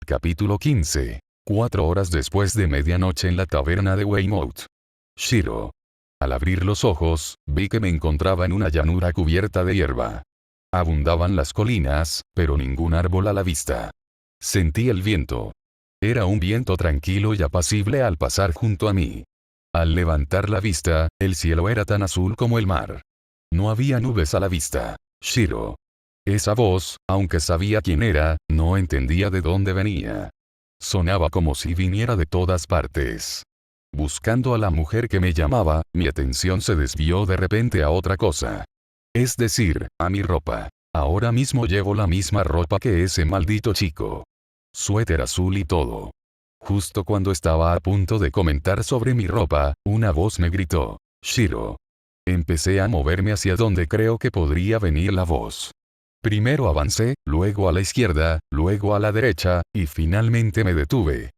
Capítulo 15. 4 horas después de medianoche en la taberna de Weymouth. Shiro. Al abrir los ojos, vi que me encontraba en una llanura cubierta de hierba. Abundaban las colinas, pero ningún árbol a la vista. Sentí el viento. Era un viento tranquilo y apacible al pasar junto a mí. Al levantar la vista, el cielo era tan azul como el mar. No había nubes a la vista. Shiro. Esa voz, aunque sabía quién era, no entendía de dónde venía. Sonaba como si viniera de todas partes. Buscando a la mujer que me llamaba, mi atención se desvió de repente a otra cosa. Es decir, a mi ropa. Ahora mismo llevo la misma ropa que ese maldito chico. Suéter azul y todo. Justo cuando estaba a punto de comentar sobre mi ropa, una voz me gritó: Shiro. Empecé a moverme hacia donde creo que podría venir la voz. Primero avancé, luego a la izquierda, luego a la derecha, y finalmente me detuve.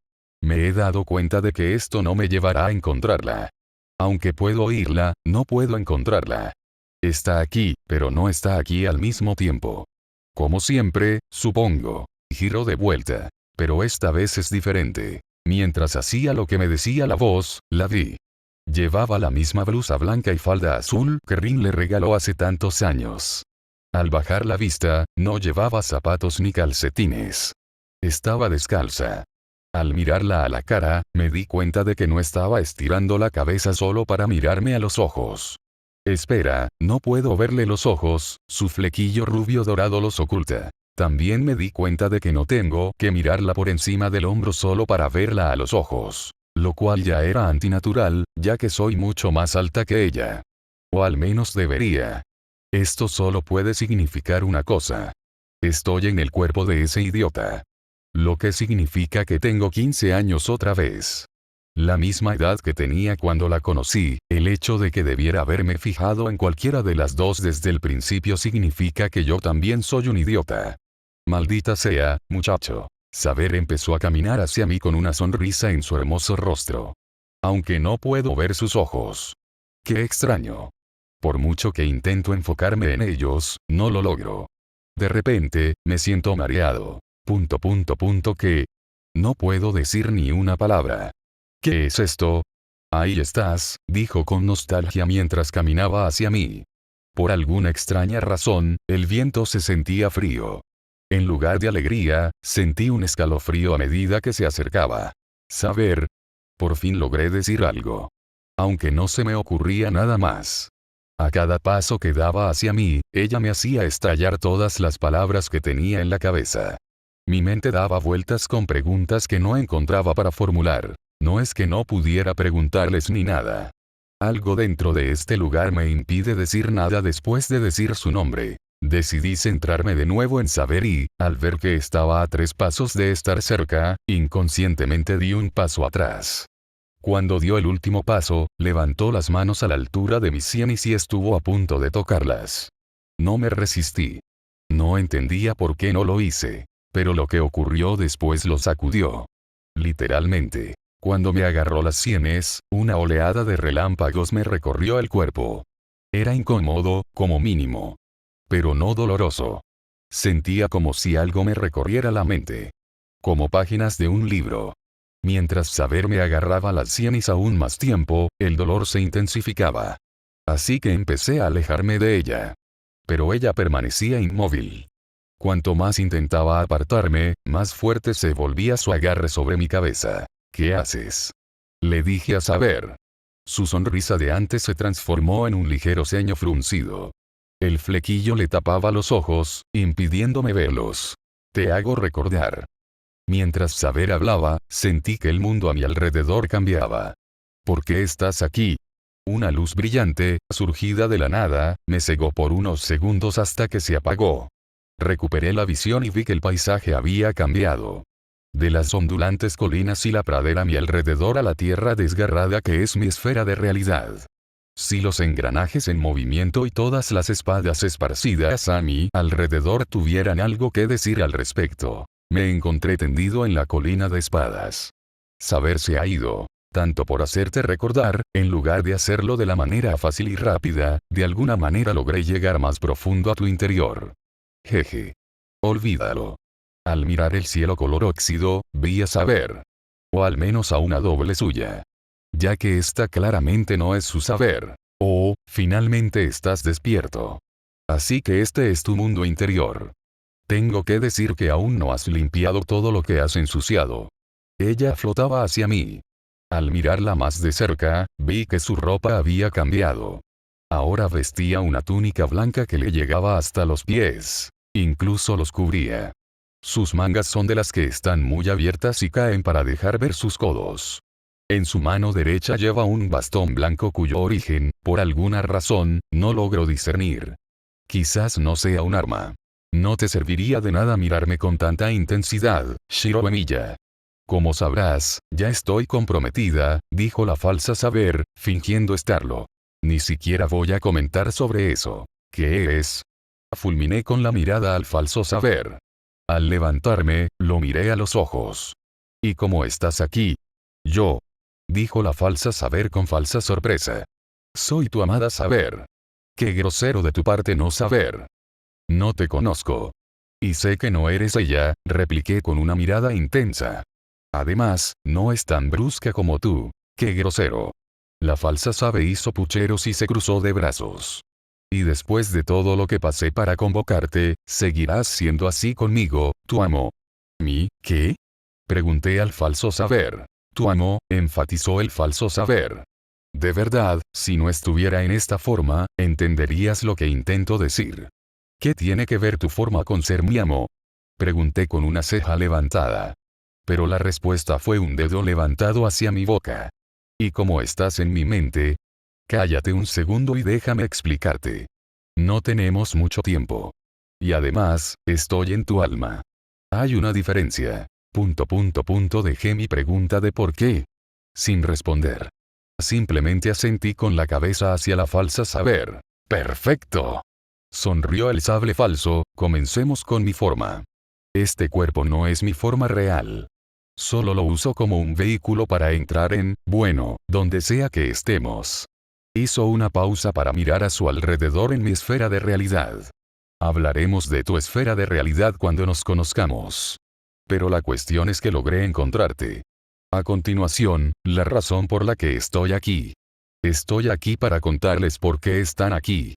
Me he dado cuenta de que esto no me llevará a encontrarla. Aunque puedo oírla, no puedo encontrarla. Está aquí, pero no está aquí al mismo tiempo. Como siempre, supongo. Giro de vuelta. Pero esta vez es diferente. Mientras hacía lo que me decía la voz, la vi. Llevaba la misma blusa blanca y falda azul que Rin le regaló hace tantos años. Al bajar la vista, no llevaba zapatos ni calcetines. Estaba descalza. Al mirarla a la cara, me di cuenta de que no estaba estirando la cabeza solo para mirarme a los ojos. Espera, no puedo verle los ojos, su flequillo rubio dorado los oculta. También me di cuenta de que no tengo que mirarla por encima del hombro solo para verla a los ojos. Lo cual ya era antinatural, ya que soy mucho más alta que ella. O al menos debería. Esto solo puede significar una cosa. Estoy en el cuerpo de ese idiota. Lo que significa que tengo 15 años otra vez. La misma edad que tenía cuando la conocí. El hecho de que debiera haberme fijado en cualquiera de las dos desde el principio significa que yo también soy un idiota. Maldita sea, muchacho. Saber empezó a caminar hacia mí con una sonrisa en su hermoso rostro. Aunque no puedo ver sus ojos. Qué extraño. Por mucho que intento enfocarme en ellos, no lo logro. De repente, me siento mareado. ¿Qué? No puedo decir ni una palabra. ¿Qué es esto? Ahí estás, dijo con nostalgia mientras caminaba hacia mí. Por alguna extraña razón, el viento se sentía frío. En lugar de alegría, sentí un escalofrío a medida que se acercaba. Saber. Por fin logré decir algo. Aunque no se me ocurría nada más. A cada paso que daba hacia mí, ella me hacía estallar todas las palabras que tenía en la cabeza. Mi mente daba vueltas con preguntas que no encontraba para formular. No es que no pudiera preguntarles ni nada. Algo dentro de este lugar me impide decir nada después de decir su nombre. Decidí centrarme de nuevo en saber y, al ver que estaba a 3 pasos de estar cerca, inconscientemente di un paso atrás. Cuando dio el último paso, levantó las manos a la altura de mis sienes y estuvo a punto de tocarlas. No me resistí. No entendía por qué no lo hice. Pero lo que ocurrió después lo sacudió. Literalmente. Cuando me agarró las sienes, una oleada de relámpagos me recorrió el cuerpo. Era incómodo, como mínimo. Pero no doloroso. Sentía como si algo me recorriera la mente. Como páginas de un libro. Mientras saber me agarraba las sienes aún más tiempo, el dolor se intensificaba. Así que empecé a alejarme de ella. Pero ella permanecía inmóvil. Cuanto más intentaba apartarme, más fuerte se volvía su agarre sobre mi cabeza. ¿Qué haces? Le dije a saber. Su sonrisa de antes se transformó en un ligero ceño fruncido. El flequillo le tapaba los ojos, impidiéndome verlos. Te hago recordar. Mientras saber hablaba, sentí que el mundo a mi alrededor cambiaba. ¿Por qué estás aquí? Una luz brillante, surgida de la nada, me cegó por unos segundos hasta que se apagó. Recuperé la visión y vi que el paisaje había cambiado. De las ondulantes colinas y la pradera a mi alrededor a la tierra desgarrada que es mi esfera de realidad. Si los engranajes en movimiento y todas las espadas esparcidas a mi alrededor tuvieran algo que decir al respecto. Me encontré tendido en la colina de espadas. Saber se ha ido. Tanto por hacerte recordar, en lugar de hacerlo de la manera fácil y rápida, de alguna manera logré llegar más profundo a tu interior. Jeje. Olvídalo. Al mirar el cielo color óxido, vi a saber. O al menos a una doble suya. Ya que esta claramente no es su saber. Oh, finalmente estás despierto. Así que este es tu mundo interior. Tengo que decir que aún no has limpiado todo lo que has ensuciado. Ella flotaba hacia mí. Al mirarla más de cerca, vi que su ropa había cambiado. Ahora vestía una túnica blanca que le llegaba hasta los pies. Incluso los cubría. Sus mangas son de las que están muy abiertas y caen para dejar ver sus codos. En su mano derecha lleva un bastón blanco cuyo origen, por alguna razón, no logro discernir. Quizás no sea un arma. No te serviría de nada mirarme con tanta intensidad, Shiro Emiya. Como sabrás, ya estoy comprometida, dijo la falsa saber, fingiendo estarlo. Ni siquiera voy a comentar sobre eso. ¿Qué es? Fulminé con la mirada al falso saber. Al levantarme, lo miré a los ojos. ¿Y cómo estás aquí? Yo. Dijo la falsa saber con falsa sorpresa. Soy tu amada saber. Qué grosero de tu parte no saber. No te conozco. Y sé que no eres ella, repliqué con una mirada intensa. Además, no es tan brusca como tú. Qué grosero. La falsa sabe hizo pucheros y se cruzó de brazos. Y después de todo lo que pasé para convocarte, ¿seguirás siendo así conmigo, tu amo? ¿Mi, qué? Pregunté al falso saber. Tu amo, enfatizó el falso saber. De verdad, si no estuviera en esta forma, entenderías lo que intento decir. ¿Qué tiene que ver tu forma con ser mi amo? Pregunté con una ceja levantada. Pero la respuesta fue un dedo levantado hacia mi boca. ¿Y cómo estás en mi mente? Cállate un segundo y déjame explicarte. No tenemos mucho tiempo. Y además, estoy en tu alma. Hay una diferencia. Dejé mi pregunta de por qué. Sin responder. Simplemente asentí con la cabeza hacia la falsa saber. ¡Perfecto! Sonrió el sable falso, comencemos con mi forma. Este cuerpo no es mi forma real. Solo lo uso como un vehículo para entrar en, bueno, donde sea que estemos. Hizo una pausa para mirar a su alrededor en mi esfera de realidad. Hablaremos de tu esfera de realidad cuando nos conozcamos. Pero la cuestión es que logré encontrarte. A continuación, la razón por la que estoy aquí. Estoy aquí para contarles por qué están aquí.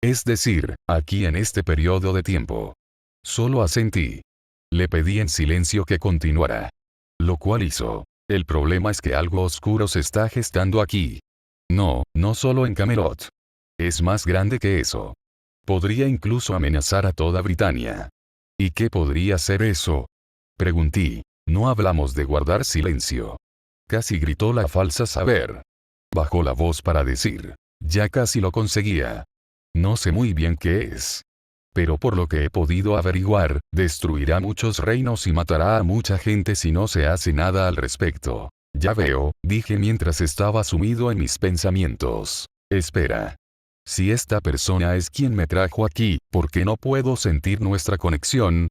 Es decir, aquí en este periodo de tiempo. Solo asentí. Le pedí en silencio que continuara. Lo cual hizo. El problema es que algo oscuro se está gestando aquí. No, no solo en Camelot. Es más grande que eso. Podría incluso amenazar a toda Britania. ¿Y qué podría ser eso? Pregunté. No hablamos de guardar silencio. Casi gritó la falsa saber. Bajó la voz para decir. Ya casi lo conseguía. No sé muy bien qué es. Pero por lo que he podido averiguar, destruirá muchos reinos y matará a mucha gente si no se hace nada al respecto. Ya veo, dije mientras estaba sumido en mis pensamientos. Espera. Si esta persona es quien me trajo aquí, ¿por qué no puedo sentir nuestra conexión?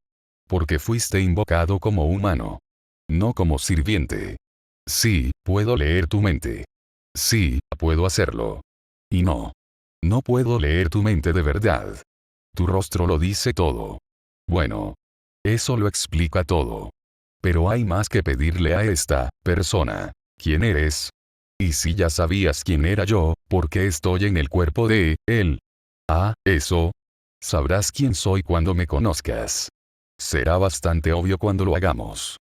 Porque fuiste invocado como humano. No como sirviente. Sí, puedo leer tu mente. Sí, puedo hacerlo. Y no. No puedo leer tu mente de verdad. Tu rostro lo dice todo. Bueno. Eso lo explica todo. Pero hay más que pedirle a esta persona. ¿Quién eres? Y si ya sabías quién era yo, ¿por qué estoy en el cuerpo de él? Ah, eso. Sabrás quién soy cuando me conozcas. Será bastante obvio cuando lo hagamos.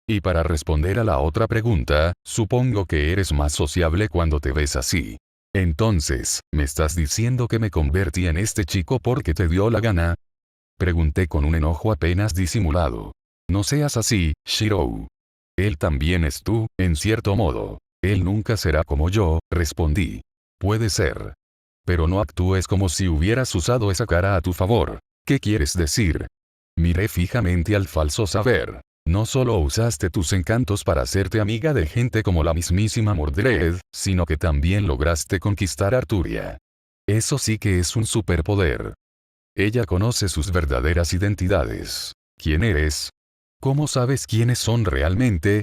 Y para responder a la otra pregunta, supongo que eres más sociable cuando te ves así. Entonces, ¿me estás diciendo que me convertí en este chico porque te dio la gana? Pregunté con un enojo apenas disimulado. No seas así, Shiro. Él también es tú, en cierto modo. Él nunca será como yo, respondí. Puede ser. Pero no actúes como si hubieras usado esa cara a tu favor. ¿Qué quieres decir? Miré fijamente al falso saber. No solo usaste tus encantos para hacerte amiga de gente como la mismísima Mordred, sino que también lograste conquistar a Arturia. Eso sí que es un superpoder. Ella conoce sus verdaderas identidades. ¿Quién eres? ¿Cómo sabes quiénes son realmente?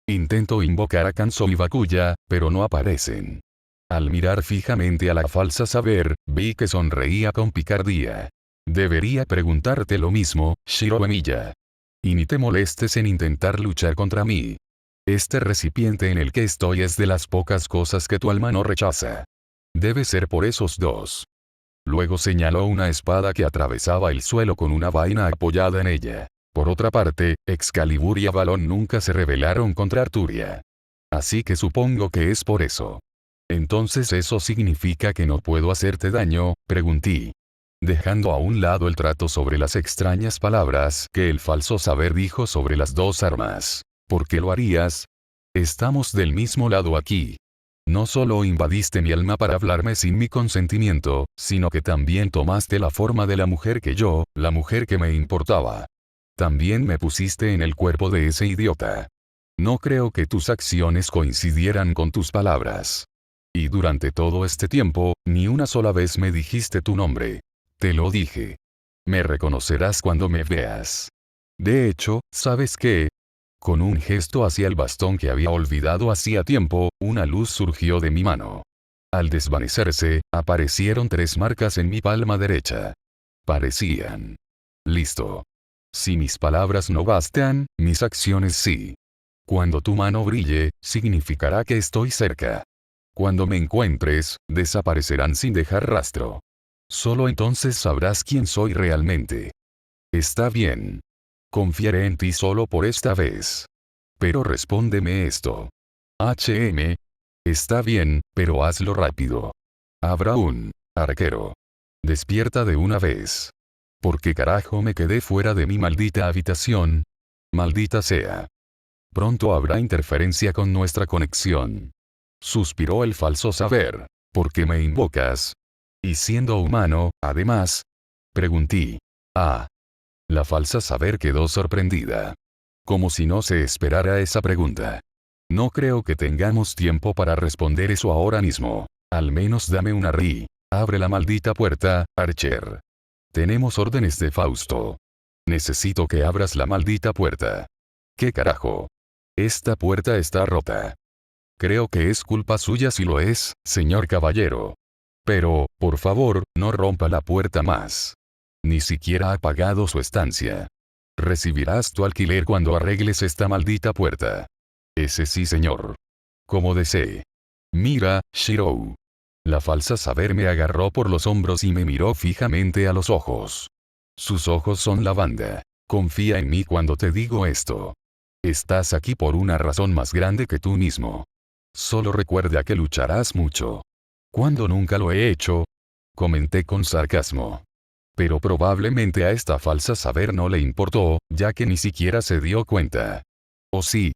Intento invocar a Kanzo y Bakuya, pero no aparecen. Al mirar fijamente a la falsa saber, vi que sonreía con picardía. Debería preguntarte lo mismo, Shiro Emiya. Y ni te molestes en intentar luchar contra mí. Este recipiente en el que estoy es de las pocas cosas que tu alma no rechaza. Debe ser por esos dos. Luego señaló una espada que atravesaba el suelo con una vaina apoyada en ella. Por otra parte, Excalibur y Avalon nunca se rebelaron contra Arturia. Así que supongo que es por eso. ¿Entonces eso significa que no puedo hacerte daño?, pregunté. Dejando a un lado el trato sobre las extrañas palabras que el falso saber dijo sobre las dos armas. ¿Por qué lo harías? Estamos del mismo lado aquí. No solo invadiste mi alma para hablarme sin mi consentimiento, sino que también tomaste la forma de la mujer la mujer que me importaba. También me pusiste en el cuerpo de ese idiota. No creo que tus acciones coincidieran con tus palabras. Y durante todo este tiempo, ni una sola vez me dijiste tu nombre. Te lo dije. Me reconocerás cuando me veas. De hecho, ¿sabes qué? Con un gesto hacia el bastón que había olvidado hacía tiempo, una luz surgió de mi mano. Al desvanecerse, aparecieron 3 marcas en mi palma derecha. Parecían. Listo. Si mis palabras no bastan, mis acciones sí. Cuando tu mano brille, significará que estoy cerca. Cuando me encuentres, desaparecerán sin dejar rastro. Solo entonces sabrás quién soy realmente. Está bien. Confiaré en ti solo por esta vez. Pero respóndeme esto. HM. Está bien, pero hazlo rápido. Abraún, arquero. Despierta de una vez. ¿Por qué carajo me quedé fuera de mi maldita habitación? Maldita sea. Pronto habrá interferencia con nuestra conexión. Suspiró el falso saber. ¿Por qué me invocas? Y siendo humano, además. Pregunté. Ah. La falsa saber quedó sorprendida. Como si no se esperara esa pregunta. No creo que tengamos tiempo para responder eso ahora mismo. Al menos dame una ri. Abre la maldita puerta, Archer. Tenemos órdenes de Fausto. Necesito que abras la maldita puerta. ¿Qué carajo? Esta puerta está rota. Creo que es culpa suya si lo es, señor caballero. Pero, por favor, no rompa la puerta más. Ni siquiera ha pagado su estancia. Recibirás tu alquiler cuando arregles esta maldita puerta. Ese sí, señor. Como desee. Mira, Shirou. La falsa saber me agarró por los hombros y me miró fijamente a los ojos. Sus ojos son lavanda. Confía en mí cuando te digo esto. Estás aquí por una razón más grande que tú mismo. Solo recuerda que lucharás mucho. ¿Cuándo nunca lo he hecho? Comenté con sarcasmo. Pero probablemente a esta falsa saber no le importó, ya que ni siquiera se dio cuenta. ¿O sí?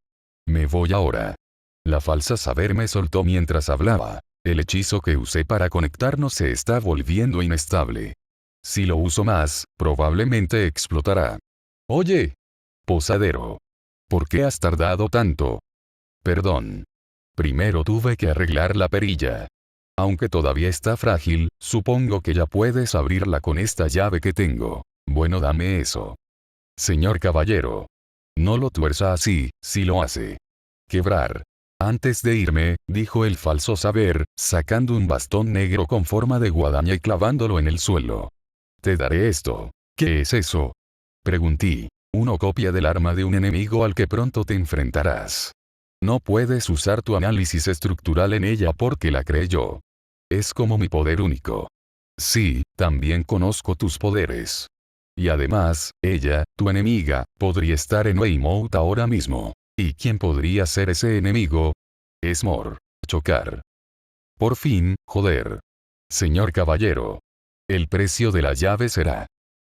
Me voy ahora. La falsa saber me soltó mientras hablaba. El hechizo que usé para conectarnos se está volviendo inestable. Si lo uso más, probablemente explotará. Oye. Posadero. ¿Por qué has tardado tanto? Perdón. Primero tuve que arreglar la perilla. Aunque todavía está frágil, supongo que ya puedes abrirla con esta llave que tengo. Bueno, dame eso. Señor caballero. No lo tuerza así, si lo hace. Quebrar. Antes de irme, dijo el falso saber, sacando un bastón negro con forma de guadaña y clavándolo en el suelo. Te daré esto. ¿Qué es eso? Pregunté. Una copia del arma de un enemigo al que pronto te enfrentarás. No puedes usar tu análisis estructural en ella porque la creé yo. Es como mi poder único. Sí, también conozco tus poderes. Y además, ella, tu enemiga, podría estar en Weymouth ahora mismo. ¿Y quién podría ser ese enemigo? Es Mor. Chocar. Por fin, joder. Señor caballero. El precio de la llave será.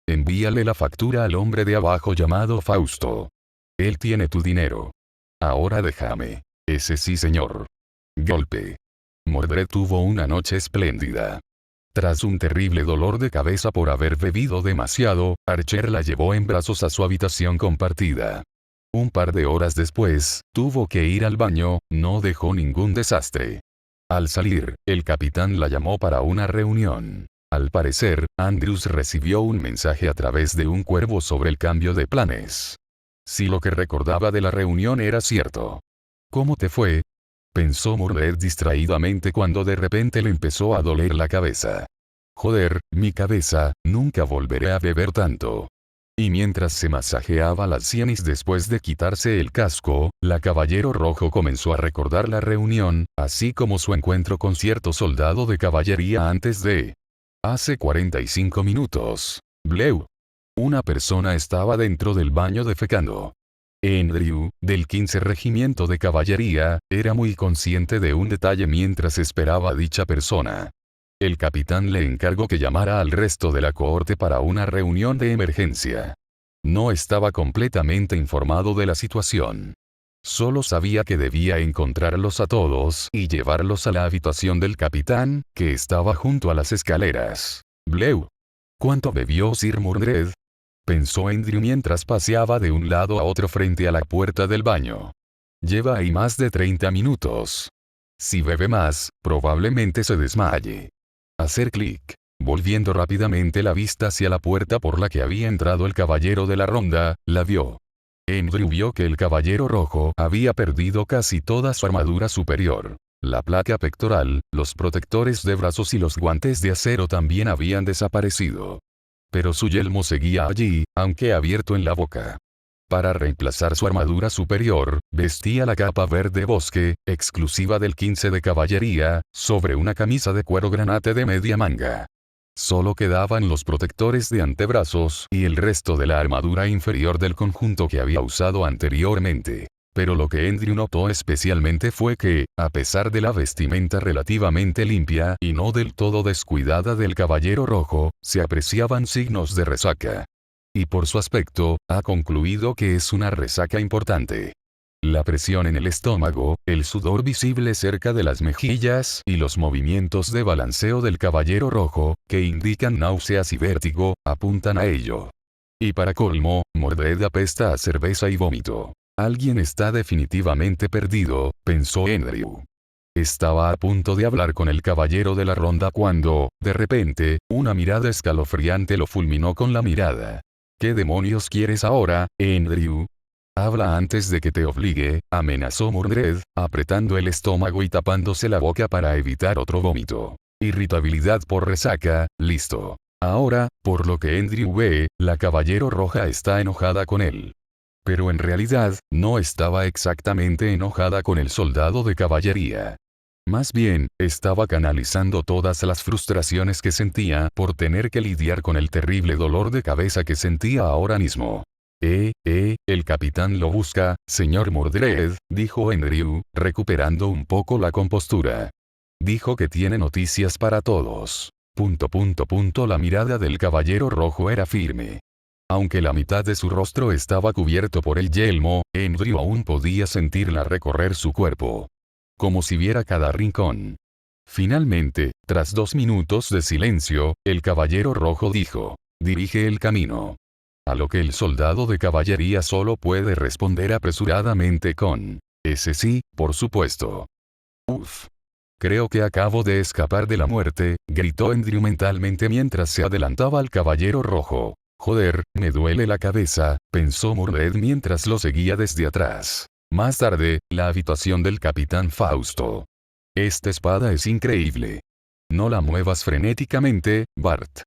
Envíale la factura al hombre de abajo llamado Fausto. Él tiene tu dinero. Ahora déjame. Ese sí, señor. Golpe. Mordred tuvo una noche espléndida. Tras un terrible dolor de cabeza por haber bebido demasiado, Archer la llevó en brazos a su habitación compartida. Un par de horas después, tuvo que ir al baño, no dejó ningún desastre. Al salir, el capitán la llamó para una reunión. Al parecer, Andrews recibió un mensaje a través de un cuervo sobre el cambio de planes. Si lo que recordaba de la reunión era cierto. ¿Cómo te fue? Pensó Mordred distraídamente cuando de repente le empezó a doler la cabeza. Joder, mi cabeza, nunca volveré a beber tanto. Y mientras se masajeaba las sienes después de quitarse el casco, la Caballero Rojo comenzó a recordar la reunión, así como su encuentro con cierto soldado de caballería antes de... Hace 45 minutos. Bleu. Una persona estaba dentro del baño defecando. Andrew, del 15 Regimiento de Caballería, era muy consciente de un detalle mientras esperaba a dicha persona. El capitán le encargó que llamara al resto de la cohorte para una reunión de emergencia. No estaba completamente informado de la situación. Solo sabía que debía encontrarlos a todos y llevarlos a la habitación del capitán, que estaba junto a las escaleras. Bleu. ¿Cuánto bebió Sir Mordred? Pensó Andrew mientras paseaba de un lado a otro frente a la puerta del baño. Lleva ahí más de 30 minutos. Si bebe más, probablemente se desmaye. Hacer clic. Volviendo rápidamente la vista hacia la puerta por la que había entrado el caballero de la ronda, la vio. Andrew vio que el caballero rojo había perdido casi toda su armadura superior. La placa pectoral, los protectores de brazos y los guantes de acero también habían desaparecido. Pero su yelmo seguía allí, aunque abierto en la boca. Para reemplazar su armadura superior, vestía la capa verde bosque, exclusiva del 15 de caballería, sobre una camisa de cuero granate de media manga. Solo quedaban los protectores de antebrazos y el resto de la armadura inferior del conjunto que había usado anteriormente. Pero lo que Andrew notó especialmente fue que, a pesar de la vestimenta relativamente limpia y no del todo descuidada del caballero rojo, se apreciaban signos de resaca. Y por su aspecto, ha concluido que es una resaca importante. La presión en el estómago, el sudor visible cerca de las mejillas y los movimientos de balanceo del caballero rojo, que indican náuseas y vértigo, apuntan a ello. Y para colmo, Mordred apesta a cerveza y vómito. Alguien está definitivamente perdido, pensó Andrew. Estaba a punto de hablar con el caballero de la ronda cuando, de repente, una mirada escalofriante lo fulminó con la mirada. ¿Qué demonios quieres ahora, Andrew? Habla antes de que te obligue, amenazó Mordred, apretando el estómago y tapándose la boca para evitar otro vómito. Irritabilidad por resaca, listo. Ahora, por lo que Andrew ve, la caballero roja está enojada con él. Pero en realidad, no estaba exactamente enojada con el soldado de caballería. Más bien, estaba canalizando todas las frustraciones que sentía por tener que lidiar con el terrible dolor de cabeza que sentía ahora mismo. El capitán lo busca, señor Mordred, dijo Andrew, recuperando un poco la compostura. Dijo que tiene noticias para todos. La mirada del caballero rojo era firme. Aunque la mitad de su rostro estaba cubierto por el yelmo, Andrew aún podía sentirla recorrer su cuerpo. Como si viera cada rincón. Finalmente, tras 2 minutos de silencio, el caballero rojo dijo, dirige el camino. A lo que el soldado de caballería solo puede responder apresuradamente con, ese sí, por supuesto. Uf. Creo que acabo de escapar de la muerte, gritó Andrew mentalmente mientras se adelantaba al caballero rojo. Joder, me duele la cabeza, pensó Mordred mientras lo seguía desde atrás. Más tarde, la habitación del capitán Fausto. Esta espada es increíble. No la muevas frenéticamente, Bart.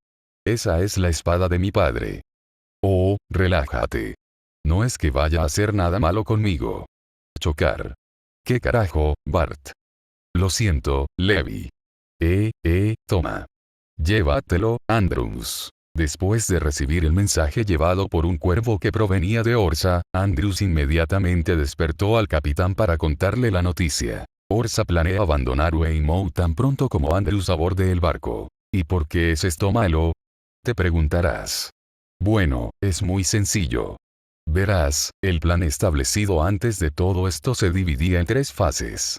Esa es la espada de mi padre. Oh, relájate. No es que vaya a hacer nada malo conmigo. Chocar. ¿Qué carajo, Bart? Lo siento, Levi. Toma. Llévatelo, Andrews. Después de recibir el mensaje llevado por un cuervo que provenía de Orsa, Andrews inmediatamente despertó al capitán para contarle la noticia. Orsa planea abandonar Weymouth tan pronto como Andrews aborde el barco. ¿Y por qué es esto malo? Te preguntarás. Bueno, es muy sencillo. Verás, el plan establecido antes de todo esto se dividía en 3 fases.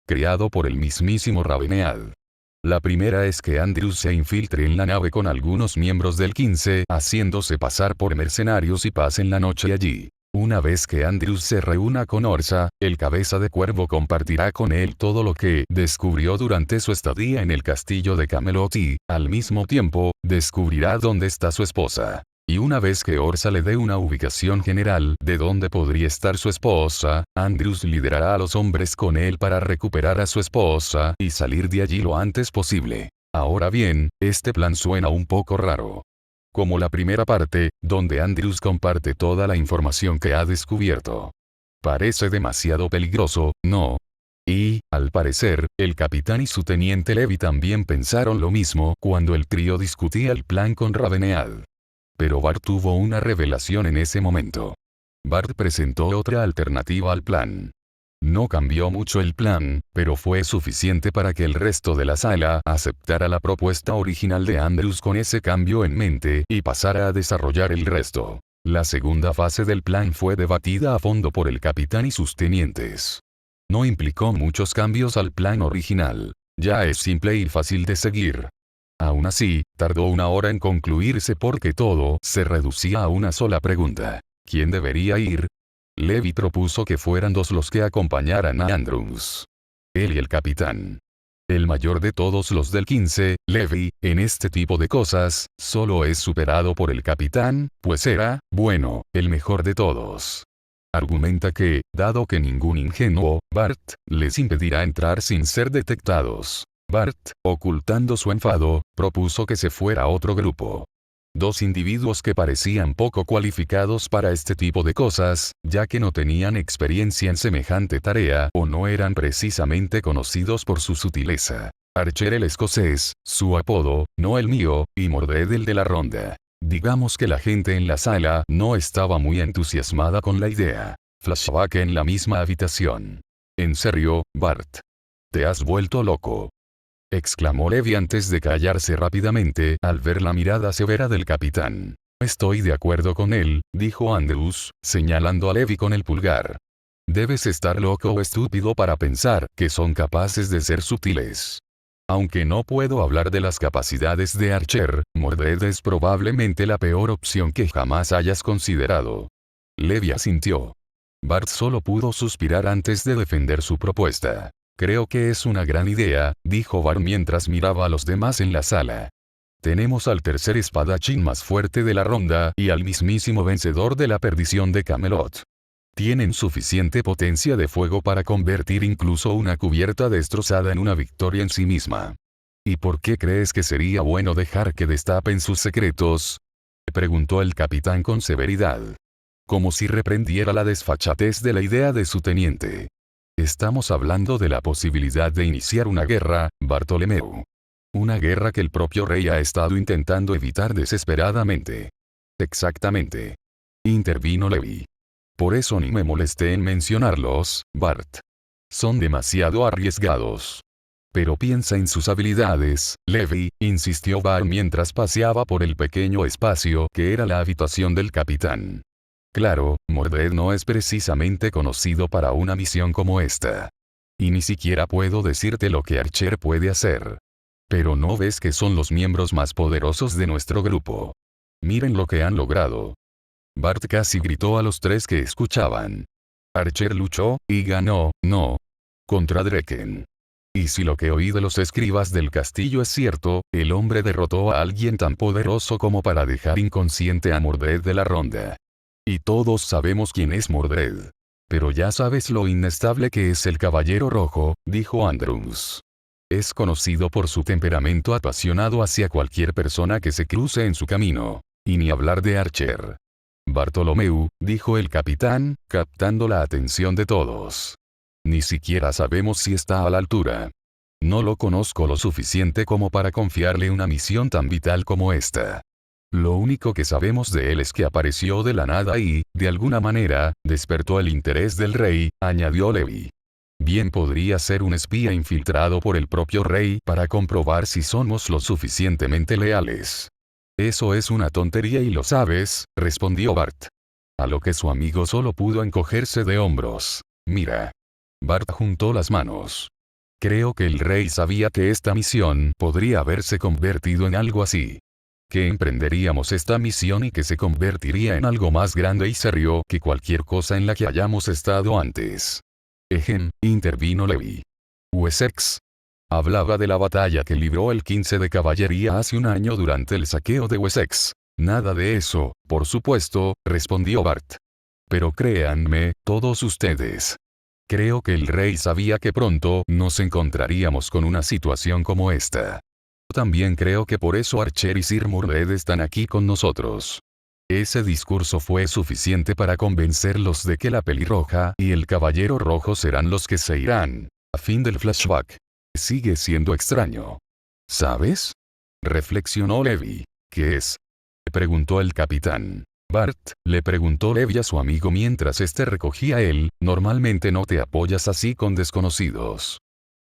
Creado por el mismísimo Ravenead. La primera es que Andrews se infiltre en la nave con algunos miembros del 15, haciéndose pasar por mercenarios y pasen la noche allí. Una vez que Andrews se reúna con Orsa, el cabeza de cuervo compartirá con él todo lo que descubrió durante su estadía en el castillo de Camelot y, al mismo tiempo, descubrirá dónde está su esposa. Y una vez que Orsa le dé una ubicación general de dónde podría estar su esposa, Andrews liderará a los hombres con él para recuperar a su esposa y salir de allí lo antes posible. Ahora bien, este plan suena un poco raro. como la primera parte, donde Andrews comparte toda la información que ha descubierto. Parece demasiado peligroso, ¿no? Y, al parecer, el capitán y su teniente Levy también pensaron lo mismo cuando el trío discutía el plan con Ravenead. Pero Bart tuvo una revelación en ese momento. Bart presentó otra alternativa al plan. No cambió mucho el plan, pero fue suficiente para que el resto de la sala aceptara la propuesta original de Andrews con ese cambio en mente y pasara a desarrollar el resto. La segunda fase del plan fue debatida a fondo por el capitán y sus tenientes. No implicó muchos cambios al plan original. Ya es simple y fácil de seguir. Aún así, tardó 1 hora en concluirse porque todo se reducía a una sola pregunta. ¿Quién debería ir? Levy propuso que fueran 2 los que acompañaran a Andrews. Él y el capitán. El mayor de todos los del 15, Levy, en este tipo de cosas, solo es superado por el capitán, pues era, bueno, el mejor de todos. Argumenta que, dado que ningún ingenuo, Bart, les impedirá entrar sin ser detectados. Bart, ocultando su enfado, propuso que se fuera otro grupo. 2 individuos que parecían poco cualificados para este tipo de cosas, ya que no tenían experiencia en semejante tarea o no eran precisamente conocidos por su sutileza. Archer el escocés, su apodo, no el mío, y Mordred el de la ronda. Digamos que la gente en la sala no estaba muy entusiasmada con la idea. Flashback en la misma habitación. ¿En serio, Bart? ¿Te has vuelto loco?, exclamó Levy antes de callarse rápidamente al ver la mirada severa del capitán. Estoy de acuerdo con él, dijo Andrews, señalando a Levy con el pulgar. Debes estar loco o estúpido para pensar que son capaces de ser sutiles. Aunque no puedo hablar de las capacidades de Archer, Mordred es probablemente la peor opción que jamás hayas considerado. Levy asintió. Bart solo pudo suspirar antes de defender su propuesta. Creo que es una gran idea, dijo Bart mientras miraba a los demás en la sala. Tenemos al tercer espadachín más fuerte de la ronda y al mismísimo vencedor de la perdición de Camelot. Tienen suficiente potencia de fuego para convertir incluso una cubierta destrozada en una victoria en sí misma. ¿Y por qué crees que sería bueno dejar que destapen sus secretos?, preguntó el capitán con severidad. Como si reprendiera la desfachatez de la idea de su teniente. Estamos hablando de la posibilidad de iniciar una guerra, Bartolomeu. Una guerra que el propio rey ha estado intentando evitar desesperadamente. Exactamente. Intervino Levy. Por eso ni me molesté en mencionarlos, Bart. Son demasiado arriesgados. Pero piensa en sus habilidades, Levy, insistió Bart mientras paseaba por el pequeño espacio que era la habitación del capitán. Claro, Mordred no es precisamente conocido para una misión como esta. Y ni siquiera puedo decirte lo que Archer puede hacer. Pero ¿no ves que son los miembros más poderosos de nuestro grupo? Miren lo que han logrado. Bart casi gritó a los 3 que escuchaban. Archer luchó, y ganó, ¿no? Contra Draken. Y si lo que oí de los escribas del castillo es cierto, el hombre derrotó a alguien tan poderoso como para dejar inconsciente a Mordred de la ronda. Y todos sabemos quién es Mordred. Pero ya sabes lo inestable que es el Caballero Rojo, dijo Andrews. Es conocido por su temperamento apasionado hacia cualquier persona que se cruce en su camino. Y ni hablar de Archer. Bartolomeu, dijo el capitán, captando la atención de todos. Ni siquiera sabemos si está a la altura. No lo conozco lo suficiente como para confiarle una misión tan vital como esta. Lo único que sabemos de él es que apareció de la nada y, de alguna manera, despertó el interés del rey, añadió Levy. Bien podría ser un espía infiltrado por el propio rey para comprobar si somos lo suficientemente leales. Eso es una tontería y lo sabes, respondió Bart. A lo que su amigo solo pudo encogerse de hombros. Mira. Bart juntó las manos. Creo que el rey sabía que esta misión podría haberse convertido en algo así. Que emprenderíamos esta misión y que se convertiría en algo más grande y serio que cualquier cosa en la que hayamos estado antes. Intervino Levy. Wessex. Hablaba de la batalla que libró el 15 de caballería hace un año durante el saqueo de Wessex. Nada de eso, por supuesto, respondió Bart. Pero créanme, todos ustedes. Creo que el rey sabía que pronto nos encontraríamos con una situación como esta. También creo que por eso Archer y Sir Mordred están aquí con nosotros. Ese discurso fue suficiente para convencerlos de que la pelirroja y el caballero rojo serán los que se irán. A fin del flashback. Sigue siendo extraño. ¿Sabes? Reflexionó Levi. ¿Qué es? Le preguntó el capitán. Bart, le preguntó Levi a su amigo mientras este recogía él, normalmente no te apoyas así con desconocidos.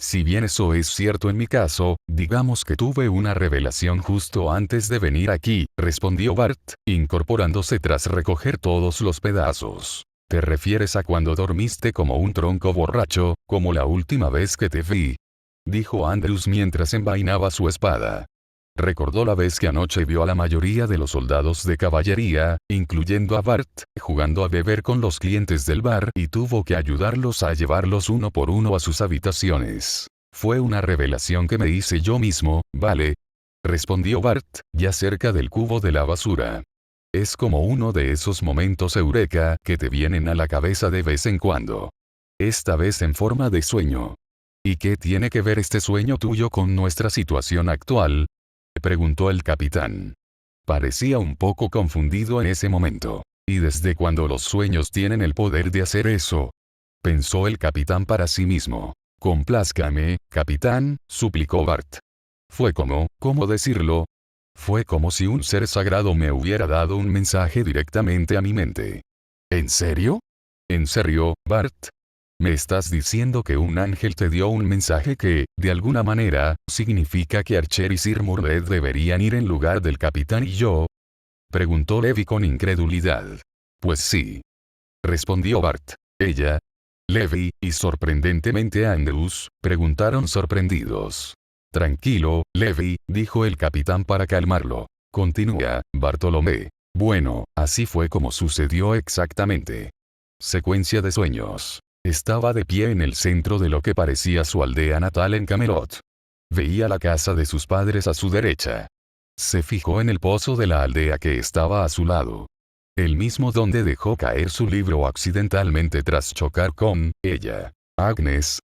Si bien eso es cierto en mi caso, digamos que tuve una revelación justo antes de venir aquí, respondió Bart, incorporándose tras recoger todos los pedazos. ¿Te refieres a cuando dormiste como un tronco borracho, como la última vez que te vi? Dijo Andrews mientras envainaba su espada. Recordó la vez que anoche vio a la mayoría de los soldados de caballería, incluyendo a Bart, jugando a beber con los clientes del bar y tuvo que ayudarlos a llevarlos uno por uno a sus habitaciones. Fue una revelación que me hice yo mismo, ¿vale? Respondió Bart, ya cerca del cubo de la basura. Es como uno de esos momentos eureka que te vienen a la cabeza de vez en cuando. Esta vez en forma de sueño. ¿Y qué tiene que ver este sueño tuyo con nuestra situación actual? Preguntó el capitán. Parecía un poco confundido en ese momento. ¿Y desde cuándo los sueños tienen el poder de hacer eso? Pensó el capitán para sí mismo. Complázcame, capitán, suplicó Bart. Fue como, ¿cómo decirlo? Fue como si un ser sagrado me hubiera dado un mensaje directamente a mi mente. ¿En serio? ¿En serio, Bart? ¿Me estás diciendo que un ángel te dio un mensaje que, de alguna manera, significa que Archer y Sir Mordred deberían ir en lugar del capitán y yo? Preguntó Levi con incredulidad. Pues sí. Respondió Bart. Ella, Levi, y sorprendentemente Andrews, preguntaron sorprendidos. Tranquilo, Levi, dijo el capitán para calmarlo. Continúa, Bartolomé. Bueno, así fue como sucedió exactamente. Secuencia de sueños. Estaba de pie en el centro de lo que parecía su aldea natal en Camelot. Veía la casa de sus padres a su derecha. Se fijó en el pozo de la aldea que estaba a su lado. El mismo donde dejó caer su libro accidentalmente tras chocar con ella. Agnes.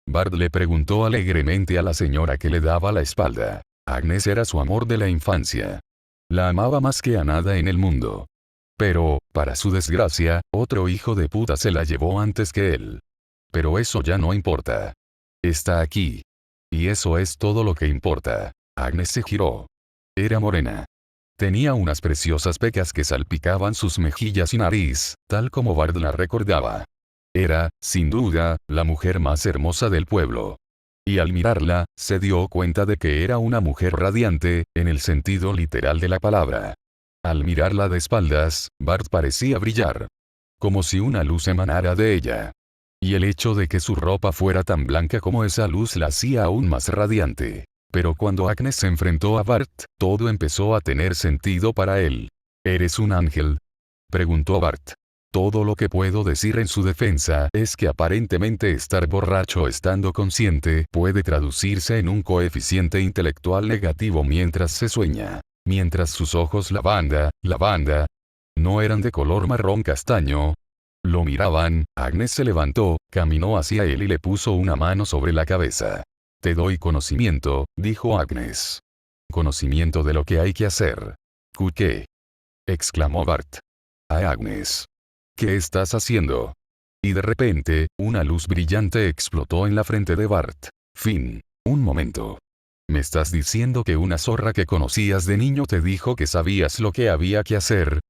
Bart le preguntó alegremente a la señora que le daba la espalda. Agnes era su amor de la infancia. La amaba más que a nada en el mundo. Pero, para su desgracia, otro hijo de puta se la llevó antes que él. Pero eso ya no importa. Está aquí. Y eso es todo lo que importa. Agnes se giró. Era morena. Tenía unas preciosas pecas que salpicaban sus mejillas y nariz, tal como Bart la recordaba. Era, sin duda, la mujer más hermosa del pueblo. Y al mirarla, se dio cuenta de que era una mujer radiante, en el sentido literal de la palabra. Al mirarla de espaldas, Bart parecía brillar. Como si una luz emanara de ella. Y el hecho de que su ropa fuera tan blanca como esa luz la hacía aún más radiante. Pero cuando Agnes se enfrentó a Bart, todo empezó a tener sentido para él. ¿Eres un ángel? Preguntó Bart. Todo lo que puedo decir en su defensa es que aparentemente estar borracho estando consciente puede traducirse en un coeficiente intelectual negativo mientras se sueña. Mientras sus ojos lavanda, no eran de color marrón castaño. Lo miraban, Agnes se levantó, caminó hacia él y le puso una mano sobre la cabeza. Te doy conocimiento, dijo Agnes. Conocimiento de lo que hay que hacer. ¿Qué? Exclamó Bart. A Agnes. ¿Qué estás haciendo? Y de repente, una luz brillante explotó en la frente de Bart. Fin. Un momento. ¿Me estás diciendo que una zorra que conocías de niño te dijo que sabías lo que había que hacer?